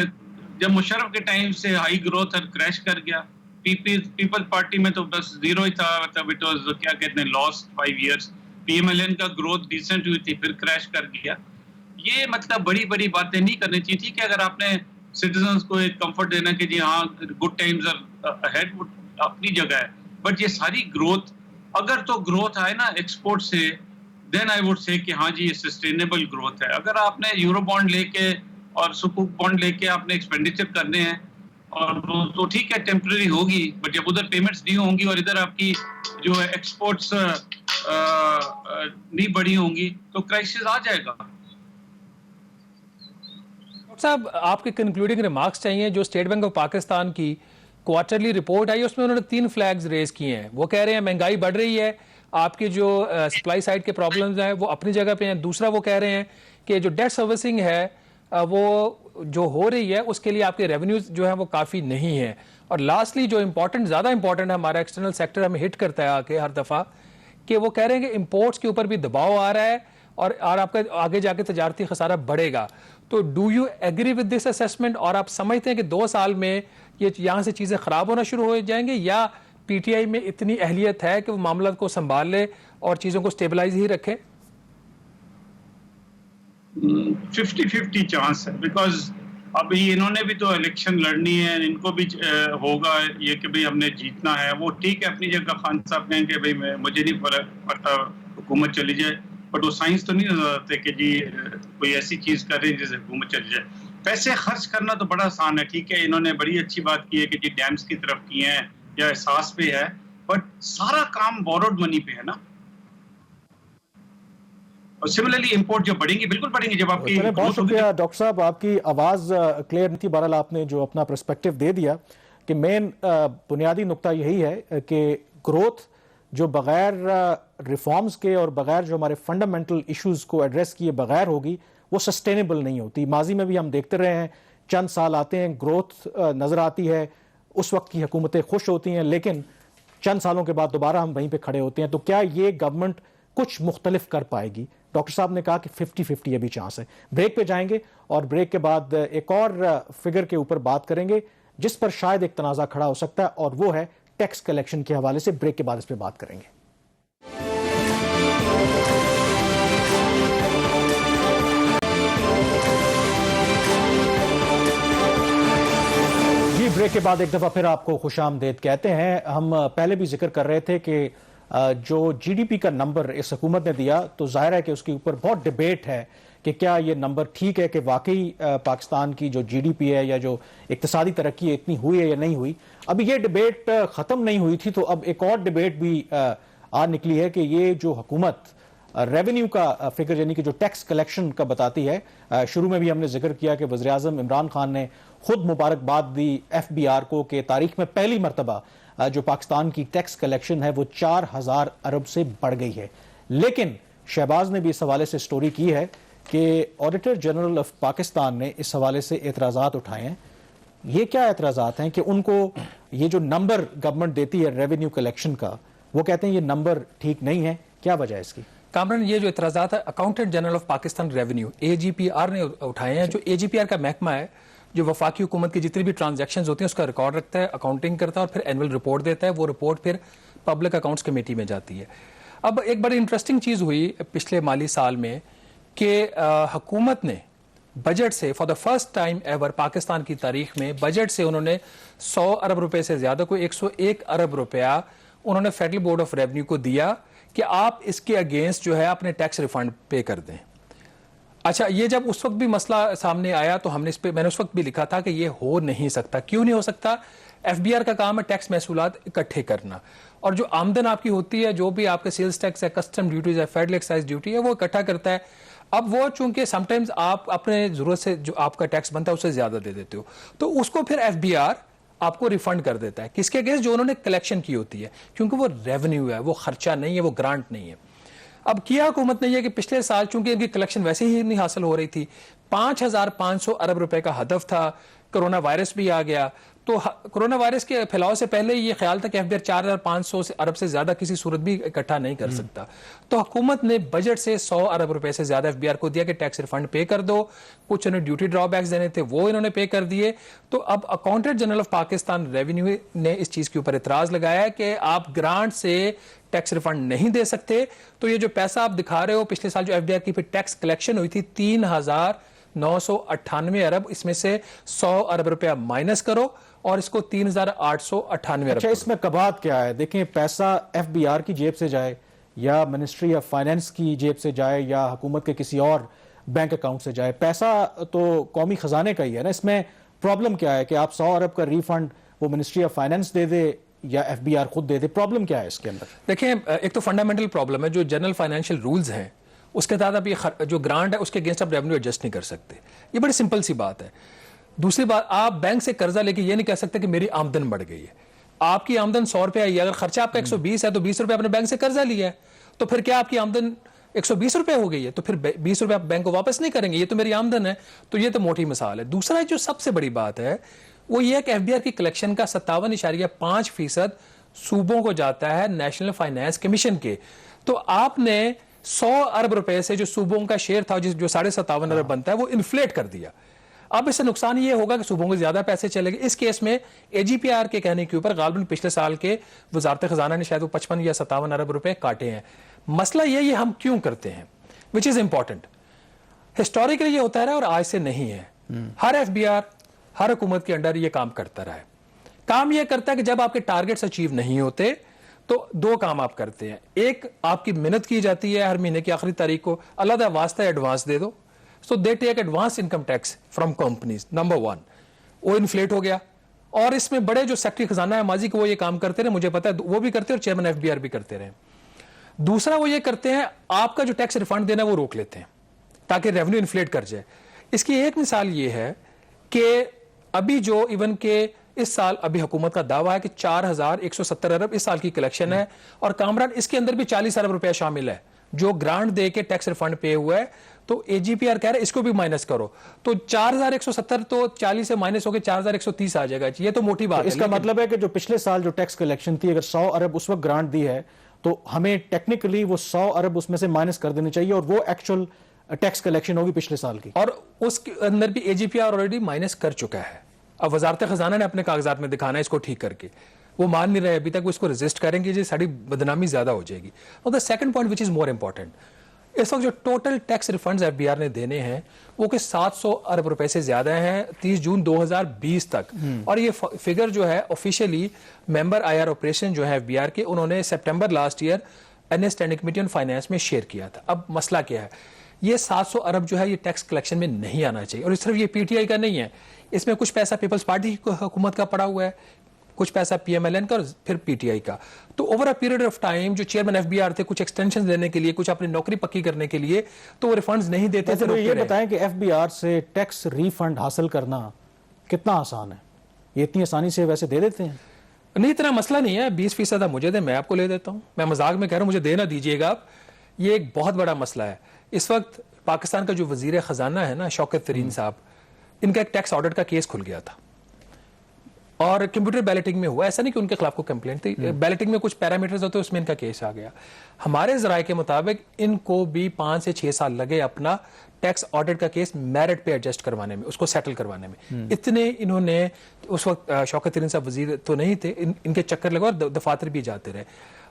जब मुशर्रफ के टाइम से हाई ग्रोथ और क्रैश कर गया। पीपल पार्टी में तो बस जीरो ही था, मतलब इट वाज क्या कहते हैं लॉस्ट 5 इयर्स। पीएमएलएन का ग्रोथ डिसेंट हुई थी, फिर क्रैश कर गया। ये मतलब बड़ी बड़ी बातें नहीं करनी चाहिए। ठीक है, अगर आपने सिटीजन्स को एक कंफर्ट देना कि जी हाँ गुड टाइम्स आर अहेड, अपनी जगह है, बट ये सारी ग्रोथ, अगर तो ग्रोथ आए ना एक्सपोर्ट से, देन आई वुड से कि हाँ जी ये सस्टेनेबल ग्रोथ है। अगर आपने यूरो बॉन्ड लेके और सुकूक बॉन्ड लेके आपने एक्सपेंडिचर करने हैं और तो ठीक है टेम्पररी होगी, बट जब उधर पेमेंट्स नहीं होंगी और इधर आपकी जो है एक्सपोर्ट्स नहीं बढ़ी होंगी तो क्राइसिस आ जाएगा। साहब, आपके कंक्लूडिंग रिमार्क्स चाहिए। जो स्टेट बैंक ऑफ पाकिस्तान की क्वार्टरली रिपोर्ट आई उसमें उन्होंने 3 फ्लैग्स रेज किए हैं। वो कह रहे हैं महंगाई बढ़ रही है, आपकी जो सप्लाई साइड के प्रॉब्लम्स हैं वो अपनी जगह पे हैं। दूसरा वो कह रहे हैं कि जो डेट सर्विसिंग है वो जो हो रही है उसके लिए आपके रेवेन्यूज जो है वो काफ़ी नहीं है। और लास्टली जो ज़्यादा इंपॉर्टेंट है, हमारा एक्सटर्नल सेक्टर हमें हिट करता है आके हर दफ़ा, कि वो कह रहे हैं कि इम्पोर्ट्स के ऊपर भी दबाव आ रहा है और आपका आगे जाके तजारती खसारा बढ़ेगा। तो do you agree with this assessment, और आप समझते हैं कि 2 साल में ये यहाँ से चीज़ें ख़राब होना शुरू हो जाएंगे, या पीटीआई में इतनी अहलियत है कि वो मामला को संभाल ले और चीज़ों को स्टेबलाइज ही रखे? 50-50 चांस है, बिकॉज अभी इन्होंने भी तो इलेक्शन लड़नी है, इनको भी होगा ये कि भाई हमने जीतना है। वो ठीक है अपनी जगह, खान साहब कहेंगे भाई मुझे नहीं फर्क पड़ता हुकूमत चली जाए, बट वो साइंस तो नहीं नजर आते कि जी कोई ऐसी चीज कर रहे हैं जिससे हुकूमत चली जाए। पैसे खर्च करना तो बड़ा आसान है, ठीक है इन्होंने बड़ी अच्छी बात की है कि जी डैम्स की तरफ किए हैं या एहसास पे है, बट सारा काम बोरोड मनी पे है ना। और सिमिलरली इंपोर्ट जो बढ़ेंगी, बिल्कुल बढ़ेंगी जब आपकी। बहुत शुक्रिया डॉक्टर साहब, आपकी आवाज क्लियर नहीं थी, बहरहाल आपने जो अपना पर्सपेक्टिव दे दिया कि मेन बुनियादी नुक्ता यही है कि ग्रोथ जो बगैर रिफॉर्म्स के और बगैर जो हमारे फंडामेंटल इश्यूज को एड्रेस किए बगैर होगी वो सस्टेनेबल नहीं होती। माजी में भी हम देखते रहे हैं, चंद साल आते हैं, ग्रोथ नजर आती है, उस वक्त की हुकूमतें खुश होती हैं, लेकिन चंद सालों के बाद दोबारा हम वहीं पे खड़े होते हैं। तो क्या ये गवर्नमेंट कुछ मुख्तलिफ कर पाएगी? डॉक्टर साहब ने कहा कि 50-50 अभी चांस है। ब्रेक पे जाएंगे और ब्रेक के बाद एक और फिगर के ऊपर बात करेंगे जिस पर शायद एक तनाजा खड़ा हो सकता है, और वो है टैक्स कलेक्शन के हवाले से। ब्रेक के बाद इस पर बात करेंगे। जी, ब्रेक के बाद एक दफा फिर आपको खुशामदीद कहते हैं। हम पहले भी जिक्र कर रहे थे कि जो जीडीपी का नंबर इस हुकूमत ने दिया, तो जाहिर है कि उसके ऊपर बहुत डिबेट है कि क्या ये नंबर ठीक है, कि वाकई पाकिस्तान की जो जीडीपी है या जो इक्तिसादी तरक्की है इतनी हुई है या नहीं हुई। अभी ये डिबेट ख़त्म नहीं हुई थी, तो अब एक और डिबेट भी आ निकली है कि ये जो हुकूमत रेवेन्यू का फिगर यानी कि जो टैक्स कलेक्शन का बताती है, शुरू में भी हमने जिक्र किया कि वज़ीर-ए-आज़म इमरान खान ने खुद मुबारकबाद दी एफबीआर को कि तारीख में पहली मरतबा जो पाकिस्तान की टैक्स कलेक्शन है वो 4000 अरब से बढ़ गई है। लेकिन शहबाज ने भी इस हवाले से स्टोरी की है कि ऑडिटर जनरल ऑफ पाकिस्तान ने इस हवाले से एतराज़ात उठाए हैं। ये क्या एतराज़ात हैं कि उनको ये जो नंबर गवर्नमेंट देती है रेवेन्यू कलेक्शन का, वो कहते हैं ये नंबर ठीक नहीं है। क्या वजह है इसकी? कामरान, ये जो एतराज़ात है accountant general of Pakistan revenue AGPR ने उठाए हैं। जो AGPR का महकमा है जो वफाकी हुकूमत की जितनी भी ट्रांजैक्शंस होती हैं उसका रिकॉर्ड रखता है, अकाउंटिंग करता है और फिर एनुअल रिपोर्ट देता है। वो रिपोर्ट फिर पब्लिक अकाउंट्स कमेटी में जाती है। अब एक बड़ी इंटरेस्टिंग चीज़ हुई पिछले माली साल में कि हुकूमत ने बजट से for the first time ever Pakistan की तारीख में बजट से उन्होंने 100 अरब रुपए से ज़्यादा को 101 अरब रुपया उन्होंने फेडरल बोर्ड ऑफ रेवेन्यू को दिया कि आप इसके अगेंस्ट जो है अपने टैक्स रिफंड पे कर दें। अच्छा, ये जब उस वक्त भी मसला सामने आया तो मैंने उस वक्त भी लिखा था कि ये हो नहीं सकता। क्यों नहीं हो सकता? एफबीआर का काम है टैक्स महसूलात इकट्ठे करना, और जो आमदन आपकी होती है, जो भी आपके सेल्स टैक्स है, कस्टम ड्यूटीज है, फेडरल एक्साइज ड्यूटी है, वो इकट्ठा करता है। अब वो चूंकि समटाइम्स आप अपने जरूरत से जो आपका टैक्स बनता है उससे ज्यादा दे देते हो, तो उसको फिर एफबीआर आपको रिफंड कर देता है। किसके अगेंस्ट? जो उन्होंने कलेक्शन की होती है, क्योंकि वो रेवेन्यू है, वो खर्चा नहीं है, वो ग्रांट नहीं है। अब किया हुकूमत ने यह कि पिछले साल चूंकि इनकी कलेक्शन वैसे ही नहीं हासिल हो रही थी, 5500 अरब रुपए का हदफ था, कोरोना वायरस भी आ गया, तो कोरोना वायरस के फैलाव से पहले ये ख्याल था कि एफबीआर 4500 अरब से ज्यादा किसी सूरत भी इकट्ठा नहीं कर सकता। तो हुकूमत ने बजट से 100 अरब रुपए से ज्यादा एफबीआर को दिया कि टैक्स रिफंड पे कर दो। कुछ उन्हें ड्यूटी ड्रॉबैक्स देने थे वो इन्होंने पे कर दिए। तो अब accountant general of Pakistan revenue ने इस चीज के ऊपर इतराज लगाया कि आप ग्रांट से टैक्स रिफंड नहीं दे सकते। तो ये जो पैसा आप दिखा रहे हो, पिछले साल जो एफबीआर की टैक्स कलेक्शन हुई थी 3998 अरब, इसमें से 100 अरब रुपया माइनस करो और इसको 3898 अरब। अच्छा, इसमें कबात क्या है? देखें, पैसा एफबीआर की जेब से जाए या मिनिस्ट्री ऑफ फाइनेंस की जेब से जाए या हुकूमत के किसी और बैंक अकाउंट से जाए, पैसा तो कौमी खजाने का ही है ना। इसमें प्रॉब्लम क्या है कि आप 100 अरब का रिफंड वो मिनिस्ट्री ऑफ फाइनेंस दे दे या एफबीआर खुद दे दे? प्रॉब्लम क्या है इसके अंदर? देखिए, एक तो फंडामेंटल प्रॉब्लम है, जो जनरल फाइनेंशियल रूल्स हैं उसके तहत आप ये जो ग्रांट है उसके अगेंस्ट आप रेवेन्यू एडजस्ट नहीं कर सकते। ये बड़ी सिंपल सी बात है। दूसरी बात, आप बैंक से कर्जा लेके ये नहीं कह सकते कि मेरी आमदन बढ़ गई है। आपकी आमदन 100 रुपया आई है, अगर खर्चा आपका 120 है तो 20 रुपये आपने बैंक से कर्जा लिया है, तो फिर क्या आपकी आमदन 120 रुपये हो गई है? तो फिर 20 रुपये आप बैंक को वापस नहीं करेंगे, ये तो मेरी आमदन है। तो ये तो मोटी मिसाल है। दूसरा जो सबसे बड़ी बात है वो ये है कि एफबीआर की कलेक्शन का 57.5% सूबों को जाता है नेशनल फाइनेंस कमीशन के। तो आपने 100 अरब रुपए से जो सूबों का शेयर था जो 57.5 अरब बनता है वो इन्फ्लेट कर दिया। अब इससे नुकसान ये होगा कि सूबों को ज्यादा पैसे चलेंगे। इस केस में एजीपीआर के कहने के ऊपर गालिबन पिछले साल के वजारत खजाना ने शायद वो 55 या 57 अरब रुपए काटे हैं। मसला ये हम क्यों करते हैं, विच इज इंपॉर्टेंट। हिस्टोरिकली ये होता रहा और आज से नहीं है। हर एफबीआर हर हुकूमत के अंडर ये काम करता रहा है। काम ये करता है कि जब आपके टारगेट्स अचीव नहीं होते तो दो काम आप करते हैं। एक, आपकी मेहनत की जाती है हर महीने की आखिरी तारीख को, अल्लाह दा वास्ता एडवांस दे दो, so they take advance income tax from companies. Number 1 वो इन्फ्लेट हो गया। और इसमें बड़े जो सेक्रेटरी खजाना है माजी को वो ये काम करते रहे, मुझे पता है वो भी करते हैं और चेयरमैन एफबीआर भी करते रहे। दूसरा वो ये करते हैं आपका जो टैक्स रिफंड देना वो रोक लेते हैं ताकि रेवेन्यू इन्फ्लेट कर जाए। इसकी एक मिसाल ये है कि अभी जो इवन के इस साल अभी हुकूमत का दावा है कि 4170 अरब इस साल की कलेक्शन है और कामरान इसके अंदर भी 40 अरब रुपया शामिल है जो ग्रांट दे के टैक्स रिफंड पे हुआ है। तो एजीपीआर कह रहे हैं इसको भी माइनस करो, तो 4170 तो 40 से माइनस होकर 4130 आ जाएगा। ये तो मोटी बात है। इसका मतलब है कि जो पिछले साल जो टैक्स कलेक्शन थी, अगर 100 अरब उस वक्त ग्रांट दी है तो हमें टेक्निकली वो 100 अरब उसमें से माइनस कर देनी चाहिए और वो एक्चुअल टैक्स कलेक्शन होगी पिछले साल की। और उसके अंदर भी एजीपीआर ऑलरेडी माइनस कर चुका है। अब वजारत खजाना ने अपने कागजात में दिखाना है इसको ठीक करके, वो मान नहीं रहे अभी तक, वो इसको रेजिस्ट करेंगे जी साड़ी बदनामी ज्यादा हो जाएगी। और the second point which is more important, इस वक्त जो टोटल टैक्स रिफंड्स एफबीआर ने देने हैं वो कि 700 अरब रुपए से ज्यादा हैं 30 जून 2020 तक। और ये फिगर जो है ऑफिशियली मेंबर आईआर ऑपरेशन जो है एफबीआर के, उन्होंने सितंबर last year NA standing committee on finance में शेयर किया था। अब मसला क्या है, ये 700 अरब जो है ये टैक्स कलेक्शन में नहीं आना चाहिए। और सिर्फ ये पीटीआई का नहीं है, इसमें कुछ पैसा पीपल्स पार्टी की हुकूमत का पड़ा हुआ है, कुछ पैसा पीएमएलएन का और फिर पीटीआई का। तो over a period of time जो चेयरमैन एफबीआर थे कुछ एक्सटेंशन देने के लिए, कुछ अपनी नौकरी पक्की करने के लिए, तो वो रिफंड्स नहीं देते थे। तो ये बताएं कि एफबीआर से टैक्स रिफंड हासिल करना कितना आसान है? ये इतनी आसानी से वैसे दे देते हैं? नहीं, इतना मसला नहीं है। 20% मुझे दे, मैं आपको ले देता हूं। मैं मजाक में कह रहा हूं मुझे दे ना दीजिएगा आप। ये एक बहुत बड़ा मसला है। इस वक्त पाकिस्तान का जो वजीर खजाना है ना, शौकत तरीन साहब, इनका एक टैक्स ऑडिट का केस खुल गया था और कंप्यूटर बैलेटिंग में हुआ। ऐसा नहीं कि उनके खिलाफ कोई कंप्लेंट थी, बैलेटिंग में कुछ पैरामीटर्स होते हैं, उसमें इनका केस आ गया। हमारे जराये के मुताबिक इनको भी 5 से 6 साल लगे अपना टैक्स ऑडिट का केस मेरिट पे एडजस्ट करवाने में, उसको सेटल करवाने में। इतने इन्होंने उस वक्त शौकत तरीन साहब वजीर तो नहीं थे, इनके चक्कर लगे और दफातर भी जाते रहे।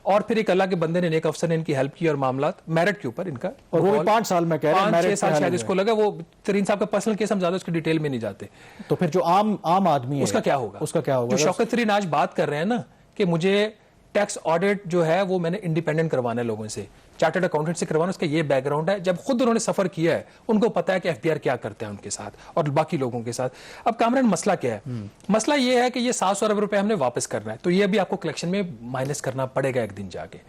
और फिर एक अल्लाह के बंदे ने, एक अफसर ने इनकी हेल्प की और मामला मेरिट के ऊपर इनका, और वो भी 5 साल में कह रहे हैं, 5-6 साल शायद इसको लगा। वो तरीन साहब का पर्सनल केस, हम ज्यादा उसकी डिटेल में नहीं जाते। तो फिर जो आम आदमी है उसका क्या होगा? उसका क्या होगा? जो शौकत तरीन आज बात कर रहे हैं ना कि मुझे टैक्स ऑडिट जो है वो मैंने इंडिपेंडेंट करवाना है लोगों से, चार्टर्ड अकाउंटेंट से करवाना, उसका ये बैकग्राउंड है। जब खुद उन्होंने सफर किया है उनको पता है कि एफबीआर क्या करता है उनके साथ और बाकी लोगों के साथ। अब कामरान मसला क्या है? मसला ये है कि ये 700 अरब रुपए हमने वापस करना है, तो ये भी आपको कलेक्शन में माइनस करना पड़ेगा एक दिन जाके।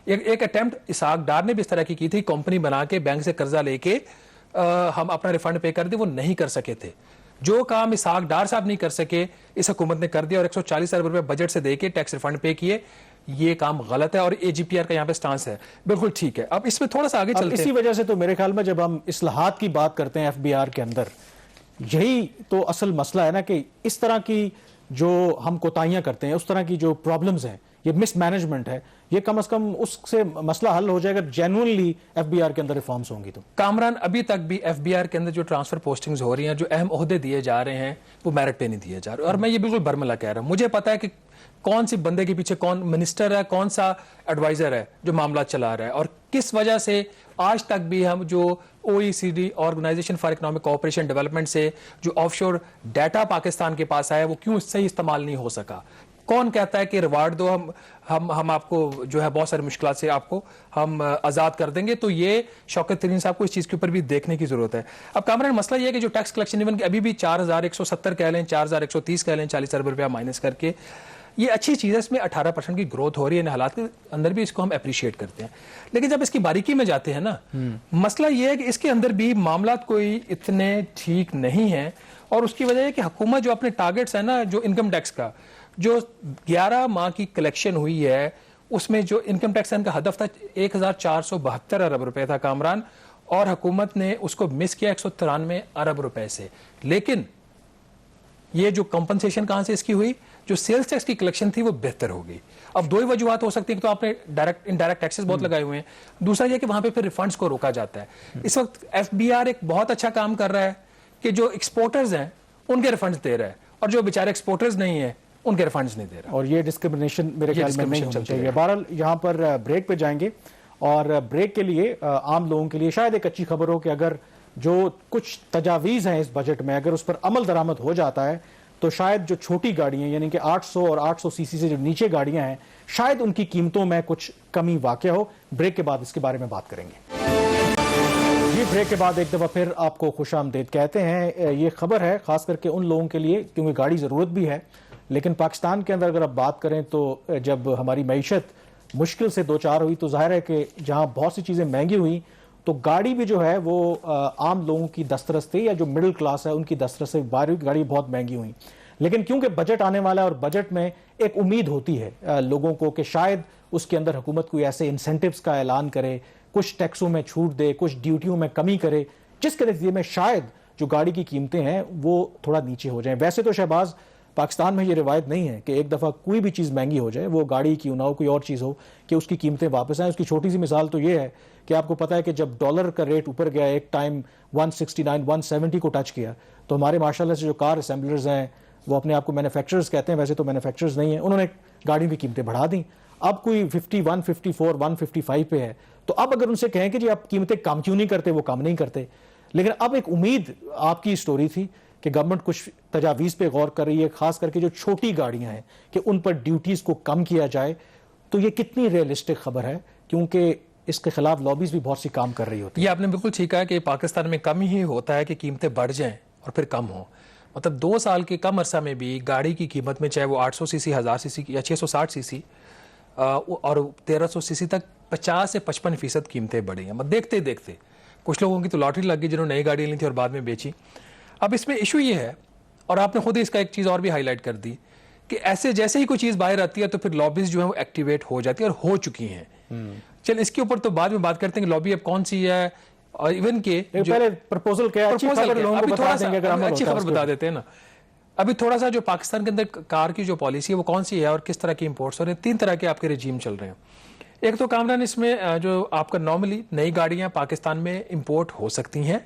एक अटेम्प्ट इसहाक डार ने भी इस तरह की थी, कंपनी बना के बैंक से कर्जा लेके हम अपना रिफंड पे कर दे, वो नहीं कर सके थे। जो काम इसहाक डार साहब नहीं कर सके इस हुकूमत ने कर दिया और 140 अरब रुपए बजट से देके टैक्स रिफंड पे किए। ये काम गलत है और एजीपीआर का यहाँ पे स्टांस है बिल्कुल ठीक है। अब इसमें थोड़ा सा आगे चलते हैं। इसी वजह से तो मेरे ख्याल में जब हम इस्लाहात की बात करते हैं एफबीआर के अंदर, यही तो असल मसला है ना कि इस तरह की जो हम कोताहियां करते हैं, उस तरह की जो प्रॉब्लम्स हैं, ये मिसमैनेजमेंट है, ये कम से कम उससे मसला हल हो जाएगा जेन्युइनली एफबीआर के अंदर रिफॉर्म्स होंगी। तो कामरान अभी तक भी एफबीआर के अंदर जो ट्रांसफर पोस्टिंग्स हो रही हैं, जो अहम ओहदे दिए जा रहे हैं, वो मेरिट पे नहीं दिए जा रहे। और मैं ये बिल्कुल बरमला कह रहा हूं, मुझे पता है कि कौन सी बंदे के पीछे कौन मिनिस्टर है, कौन सा एडवाइजर है जो मामला चला रहा है और किस वजह से आज तक भी हम जो OECD organisation for economic cooperation development से जो ऑफशोर डाटा पाकिस्तान के पास आया वो क्यों सही इस्तेमाल नहीं हो सका। कौन कहता है कि रिवार्ड दो, हम आपको जो है बहुत सारी मुश्किल से आपको हम आजाद कर देंगे। तो ये शौकत तरीन साहब को इस चीज के ऊपर भी देखने की जरूरत है। अब कामरान मसला ये है कि जो टैक्स कलेक्शन इवन अभी भी 4170 कह लें, 4130 कह लें, 40 अरब रुपया माइनस करके, ये अच्छी चीज है। इसमें 18% की ग्रोथ हो रही है, इन हालात के अंदर भी इसको हम अप्रिशिएट करते हैं। लेकिन जब इसकी बारीकी में जाते हैं ना, मसला ये है कि इसके अंदर भी मामला कोई इतने ठीक नहीं है। और उसकी वजह है कि हुकूमत जो अपने टारगेट्स है ना, जो इनकम टैक्स का जो 11 माह की कलेक्शन हुई है, उसमें जो इनकम टैक्स का हदफ था 1472 अरब रुपए था कामरान, और हुकूमत ने उसको मिस किया 193 अरब रुपए से। लेकिन ये जो कंपनसेशन कहां से इसकी हुई, जो सेल्स टैक्स की कलेक्शन थी वो बेहतर हो गई। अब दो ही वजूहत हो सकती है कि तो आपने डायरेक्ट इनडायरेक्ट टैक्सेस बहुत लगाए हुए हैं, दूसरा ये कि वहां पे फिर रिफंड्स को रोका जाता है। इस वक्त एफबीआर एक बहुत अच्छा काम कर रहा है कि जो एक्सपोर्टर्स हैं उनके रिफंड्स दे रहा है, और जो बेचारे एक्सपोर्टर्स नहीं है उनके रिफंड्स नहीं दे रहा। और ये डिस्क्रिमिनेशन मेरे ख्याल में नहीं होनी चाहिए। बहरहाल यहाँ पर ब्रेक पे जाएंगे, और ब्रेक के लिए आम लोगों के लिए शायद एक अच्छी खबर हो कि अगर जो कुछ तजावीज़ हैं इस बजट में, अगर उस पर अमल दरामद हो जाता है तो शायद जो छोटी गाड़ियां यानी कि 800 और 800 सीसी से जो नीचे गाड़ियां हैं, शायद उनकी कीमतों में कुछ कमी वाक़या हो। ब्रेक के बाद इसके बारे में बात करेंगे। जी, ब्रेक के बाद एक दफ़ा फिर आपको खुशामदीद कहते हैं। ये खबर है ख़ास करके उन लोगों के लिए क्योंकि गाड़ी ज़रूरत भी है, लेकिन पाकिस्तान के अंदर अगर आप बात करें तो जब हमारी मईशत मुश्किल से दो चार हुई तो जाहिर है कि जहाँ बहुत सी चीज़ें महंगी हुई तो गाड़ी भी जो है वो आम लोगों की दस्तरस थी, या जो मिडिल क्लास है उनकी दस्तरस से बाहरी गाड़ी बहुत महंगी हुई। लेकिन क्योंकि बजट आने वाला है और बजट में एक उम्मीद होती है लोगों को कि शायद उसके अंदर हुकूमत कोई ऐसे इंसेंटिव्स का ऐलान करे, कुछ टैक्सों में छूट दे, कुछ ड्यूटियों में कमी करे, जिसके नतीजे में शायद जो गाड़ी की कीमतें हैं वो थोड़ा नीचे हो जाएं। वैसे तो शहबाज पाकिस्तान में ये रिवायत नहीं है कि एक दफ़ा कोई भी चीज़ महंगी हो जाए, वो गाड़ी क्यों ना हो, कोई और चीज़ हो, कि उसकी कीमतें वापस आएँ। उसकी छोटी सी मिसाल तो ये है कि आपको पता है कि जब डॉलर का रेट ऊपर गया, एक टाइम 169 170 को टच किया, तो हमारे माशाल्लाह से जो कार असेंबलर्स हैं वो अपने आप को मैन्युफैक्चरर्स कहते हैं, वैसे तो मैन्युफैक्चरर्स नहीं है, उन्होंने गाड़ियों की कीमतें बढ़ा दी। अब कोई 51, 54, 155 पे है, तो अब अगर उनसे कहें कि जी आप कीमतें कम क्यों नहीं करते, वो कम नहीं करते। लेकिन अब एक उम्मीद आपकी स्टोरी थी कि गवर्नमेंट कुछ तजावीज़ पे गौर कर रही है, खास करके जो छोटी गाड़ियां हैं कि उन पर ड्यूटीज़ को कम किया जाए। तो ये कितनी रियलिस्टिक खबर है, क्योंकि इसके खिलाफ लॉबीज भी बहुत सी काम कर रही होती है। ये आपने बिल्कुल ठीक कहा कि पाकिस्तान में कम ही होता है कि कीमतें बढ़ जाएं और फिर कम हो। मतलब 2 साल के कम अरसा में भी गाड़ी की कीमत में, चाहे वो 800 सीसी, 1000 सीसी या 660 सीसी और 1300 सीसी तक 50 से 55% कीमतें बढ़ी हैं। मतलब देखते देखते कुछ लोगों की तो लॉटरी लग गई जिन्होंने नई गाड़ी ली थी और बाद में बेची। अब इसमें इशू ये है, और आपने खुद ही इसका एक चीज़ और भी हाईलाइट कर दी, कि ऐसे जैसे ही कोई चीज़ बाहर आती है तो फिर लॉबीज जो है वो एक्टिवेट हो जाती है और हो चुकी हैं। चल इसके ऊपर तो बाद में बात करते हैं कि लॉबी अब कौन सी है, और इवन के पहले प्रपोजल क्या है, अच्छी खबर लोगों को बता देंगे अगर अमल अच्छी होता है खबर बता देते हैं ना। अभी थोड़ा सा जो पाकिस्तान के अंदर कार की जो पॉलिसी है वो कौन सी है और किस तरह की इंपोर्ट्स हो रहे हैं, 3 तरह के आपके रजीम चल रहे हैं। एक तो कामरान इसमें जो आपका नॉर्मली नई गाड़ियां पाकिस्तान में इंपोर्ट हो सकती हैं।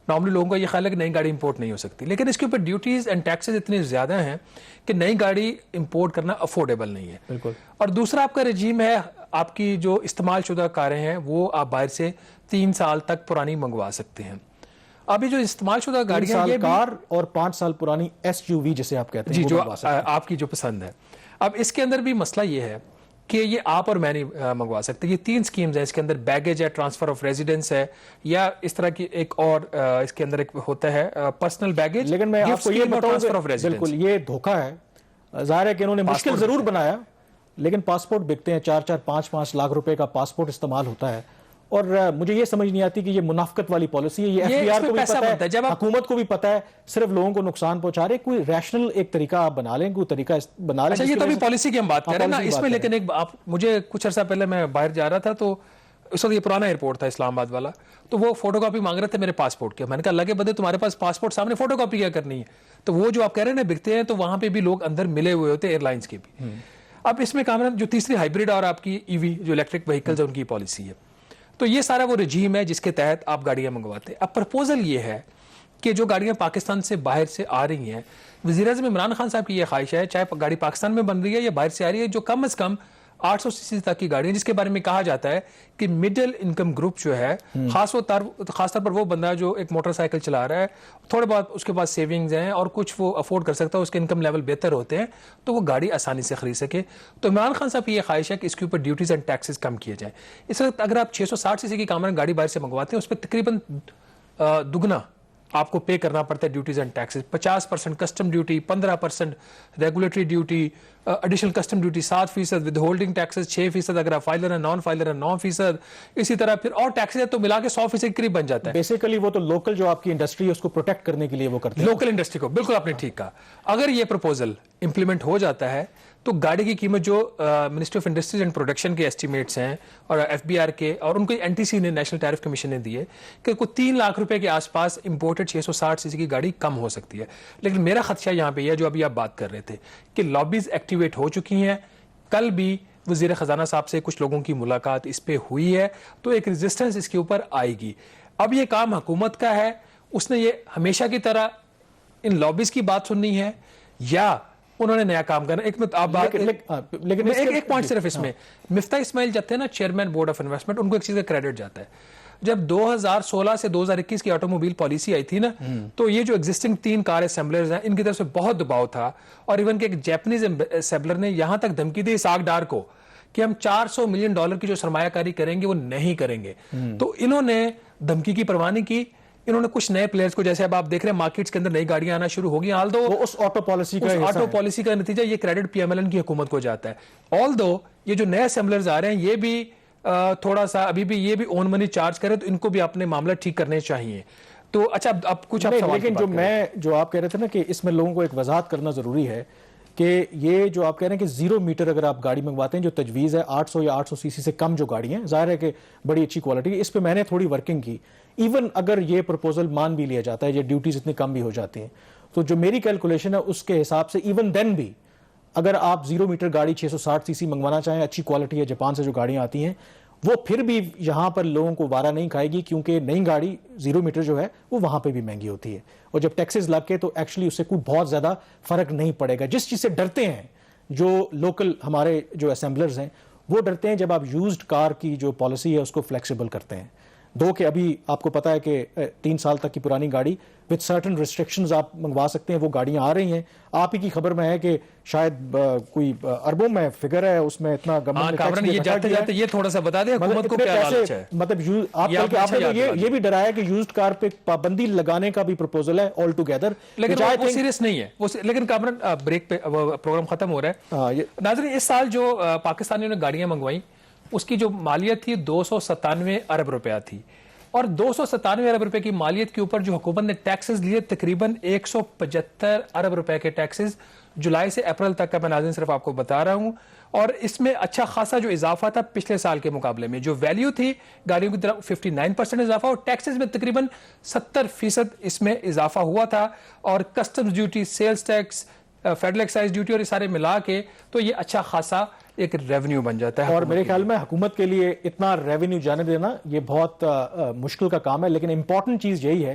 नॉर्मली लोगों का ये ख्याल है कि नई गाड़ी इंपोर्ट नहीं हो सकती, लेकिन इसके ऊपर ड्यूटीज एंड टैक्सेस इतने ज्यादा हैं कि नई गाड़ी इंपोर्ट करना अफोर्डेबल नहीं है। बिल्कुल। और दूसरा आपका रजीम है, आपकी जो इस्तेमाल शुदा कारें हैं वो आप बाहर से 3 साल तक पुरानी मंगवा सकते हैं। अभी जो इस्तेमाल शुदा गाड़ियां, ये कार और 5 साल पुरानी SUV जिसे आप कहते हैं, जी, जो आपकी जो पसंद है। अब इसके अंदर भी मसला ये है कि ये आप और मैं नहीं मंगवा सकते। ये 3 स्कीम्स हैं इसके अंदर, बैगेज है, ट्रांसफर ऑफ रेजिडेंस है, या इस तरह की एक और इसके अंदर एक होता है पर्सनल बैगेज। लेकिन मैं आपको ये बताऊं, बिल्कुल ये धोखा है। जाहिर है कि इन्होंने मुश्किल जरूर बनाया, लेकिन पासपोर्ट बिकते हैं, 4-4, 5-5 लाख रुपए का पासपोर्ट इस्तेमाल होता है। और मुझे ये समझ नहीं आती कि ये मुनाफकत वाली पॉलिसी है। ये FBR को भी पता है, जब हुकूमत को भी पता है, सिर्फ लोगों को नुकसान पहुंचा रहे। कोई रैशनल एक तरीका आप बना लें, कोई तरीका बना लें। अच्छा, ये तो अभी पॉलिसी की हम बात कर रहे हैं ना इसमें, लेकिन एक आप, मुझे कुछ अर्सा पहले मैं बाहर जा रहा था तो उस वक्त ये पुराना एयरपोर्ट था इस्लामाबाद वाला, तो वो फोटोकॉपी मांग रहे थे मेरे पासपोर्ट के। मैंने कहा लगे बदे तुम्हारे पास पासपोर्ट सामने फोटोकॉपी क्या करनी है। तो वो जो आप कह रहे हैं ना बिकते हैं, तो वहां पे भी लोग अंदर मिले हुए होते एयरलाइंस के भी। अब इसमें कामरान जो तीसरी हाइब्रिड और आपकी EV जो इलेक्ट्रिक व्हीकल्स है उनकी पॉलिसी है, तो ये सारा वो रजीम है जिसके तहत आप गाड़ियां मंगवाते हैं। अब प्रपोजल ये है कि जो गाड़ियां पाकिस्तान से बाहर से आ रही हैं, वज़ीर-ए-आज़म इमरान खान साहब की ये ख्वाहिश है, चाहे गाड़ी पाकिस्तान में बन रही है या बाहर से आ रही है, जो कम से कम 800 सीसी तक की गाड़ियां, जिसके बारे में कहा जाता है कि मिडिल इनकम ग्रुप जो है, खासतौर पर वो बंदा जो एक मोटरसाइकिल चला रहा है, थोड़े बहुत उसके पास सेविंग्स हैं और कुछ वो अफोर्ड कर सकता है, उसके इनकम लेवल बेहतर होते हैं, तो वो गाड़ी आसानी से खरीद सके। तो इमरान खान साहब की ये ख्वाहिश है कि इसके ऊपर ड्यूटीज एंड टैक्सेस कम किए जाए। इस वक्त अगर आप 660 सीसी की कामरान गाड़ी बाहर से मंगवाते हैं, उस पर तकरीबन दुगना आपको पे करना पड़ता है duties and taxes. 50% custom duty, 15% regulatory duty, additional custom duty 7%, with holding taxes 6%, अगर आप फाइलर है, नॉन फाइलर है 9%, इसी तरह फिर और टैक्सेस है तो मिला के 100% करीब बन जाता है। बेसिकली वो तो लोकल जो आपकी इंडस्ट्री है उसको प्रोटेक्ट करने के लिए वो करते हैं, लोकल इंडस्ट्री को। बिल्कुल आपने ठीक कहा। अगर ये प्रपोजल इंप्लीमेंट हो जाता है तो गाड़ी की कीमत जो ministry of industries and production के एस्टिमेट्स हैं और एफबीआर के और उनको एनटीसी ने, नेशनल टैरिफ कमीशन ने दिए कि कोई 3 लाख रुपए के आसपास इंपोर्टेड 660 सीसी की गाड़ी कम हो सकती है। लेकिन मेरा खदशा यहाँ पे है जो अभी आप बात कर रहे थे कि लॉबीज एक्टिवेट हो चुकी हैं। कल भी वजीर खजाना साहब से कुछ लोगों की मुलाकात इस पे हुई है, तो एक रेजिस्टेंस इसके ऊपर आएगी। अब ये काम हुकूमत का है, उसने ये हमेशा की तरह इन लॉबीज की बात सुननी है या उन्होंने नया काम करना। एक मिनट आप बात लेकिन एक पॉइंट सिर्फ इसमें, मिफ्ता इस्माइल जब थे ना चेयरमैन बोर्ड ऑफ इन्वेस्टमेंट, उनको एक चीज का क्रेडिट जाता है। जब 2016 से 2021 की ऑटोमोबाइल पॉलिसी आई थी ना, तो ये जो एग्जिस्टिंग 3 कार असेंबलर्स हैं इनकी तरफ से बहुत दबाव था और इवन के एक जापानीज असेंबलर ने यहां तक धमकी दी इसाक डार को कि हम $400 मिलियन की जो सरमायाकारी करेंगे वो नहीं करेंगे। तो इन्होंने धमकी की परवाह नहीं की। इन्होंने कुछ नए प्लेयर्स को, जैसे अब आप देख रहे हैं मार्केट्स के अंदर नई गाड़ियां आना शुरू होगी, ऑल दो उस ऑटो पॉलिसी का नतीजा ये क्रेडिट पीएमएलएन की हुकूमत को जाता है। ऑल दो ये जो नए असेंबलर्स आ रहे हैं ये भी थोड़ा सा अभी भी ये भी ओन मनी चार्ज करे, तो इनको भी अपने मामला ठीक करने चाहिए। तो अच्छा अब कुछ आप सवाल, लेकिन जो आप कह रहे थे ना कि इसमें लोगों को एक वजाहत करना जरूरी है कि ये जो आप कह रहे हैं कि 0 मीटर अगर आप गाड़ी मंगवाते हैं, जो तजवीज़ है 800 या 800 सीसी से कम जो गाड़ी हैं, जाहिर है कि बड़ी अच्छी क्वालिटी है। इस पे मैंने थोड़ी वर्किंग की। इवन अगर ये प्रपोजल मान भी लिया जाता है, ये ड्यूटीज इतनी कम भी हो जाती हैं, तो जो मेरी कैलकुलेशन है उसके हिसाब से इवन देन भी अगर आप 0 मीटर गाड़ी 660 सीसी मंगवाना चाहें, अच्छी क्वालिटी है, जापान से जो गाड़ियां आती हैं, वो फिर भी यहां पर लोगों को वारा नहीं खाएगी, क्योंकि नई गाड़ी 0 मीटर जो है वो वहां पे भी महंगी होती है। और जब टैक्सेस लग के तो एक्चुअली उससे कोई बहुत ज्यादा फर्क नहीं पड़ेगा। जिस चीज से डरते हैं जो लोकल हमारे जो असेंबलर्स हैं, वो डरते हैं जब आप यूज्ड कार की जो पॉलिसी है उसको फ्लेक्सिबल करते हैं। दो कि अभी आपको पता है कि 3 साल तक की पुरानी गाड़ी विद सर्टेन रिस्ट्रिक्शंस आप मंगवा सकते हैं, वो गाड़ियां आ रही हैं। आप ही की खबर में है कि शायद कोई अरबों में फिगर है, उसमें इतना गवर्नमेंट ये जाते जाते ये थोड़ा सा बता दें हुकूमत को क्या लालच है। मतलब आपने ये भी डराया कि यूज्ड कार पे पाबंदी लगाने का भी प्रपोजल है ऑल टुगेदर, लेकिन वो सीरियस नहीं है वो। लेकिन कामरान ब्रेक पे प्रोग्राम खत्म हो रहा है। नाज़रीन, इस साल जो पाकिस्तानियों ने गाड़ियां मंगवाई उसकी जो मालियत थी 297 अरब रुपया थी, और 297 अरब रुपए की मालियत के ऊपर जो हुकूमत ने टैक्सेस लिए तकरीबन 175 अरब रुपए के टैक्सेस जुलाई से अप्रैल तक का मैं नाज़रीन सिर्फ आपको बता रहा हूं। और इसमें अच्छा खासा जो इजाफा था पिछले साल के मुकाबले में, जो वैल्यू थी गाड़ियों की तरफ 59% इजाफा, और टैक्सेस में तकरीबन 70% इसमें इजाफा हुआ था। और customs duty, sales tax, federal excise duty और ये सारे मिला के तो ये अच्छा खासा एक रेवेन्यू बन जाता है। और मेरे ख्याल में हुकूमत के लिए इतना रेवेन्यू जाने देना ये बहुत मुश्किल का काम है। लेकिन इंपॉर्टेंट चीज यही है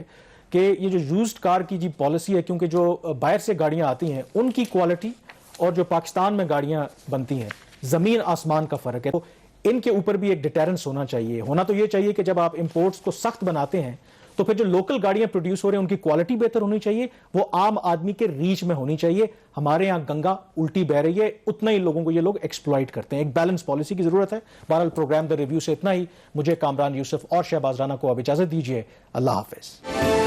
कि ये जो यूज्ड कार की जी पॉलिसी है, क्योंकि जो बाहर से गाड़ियां आती हैं उनकी क्वालिटी और जो पाकिस्तान में गाड़ियां बनती हैं, जमीन आसमान का फर्क है। तो इनके ऊपर भी एक डिटेरेंस होना चाहिए। होना तो ये चाहिए कि जब आप इंपोर्ट्स को सख्त बनाते हैं तो फिर जो लोकल गाड़ियां प्रोड्यूस हो रही हैं उनकी क्वालिटी बेहतर होनी चाहिए, वो आम आदमी के रीच में होनी चाहिए। हमारे यहां गंगा उल्टी बह रही है, उतना ही लोगों को ये लोग एक्सप्लॉइट करते हैं। एक बैलेंस पॉलिसी की जरूरत है। बहरहाल प्रोग्राम द रिव्यू से इतना ही। मुझे कामरान यूसुफ और शहबाज राना को अब इजाजत दीजिए। अल्लाह हाफिज।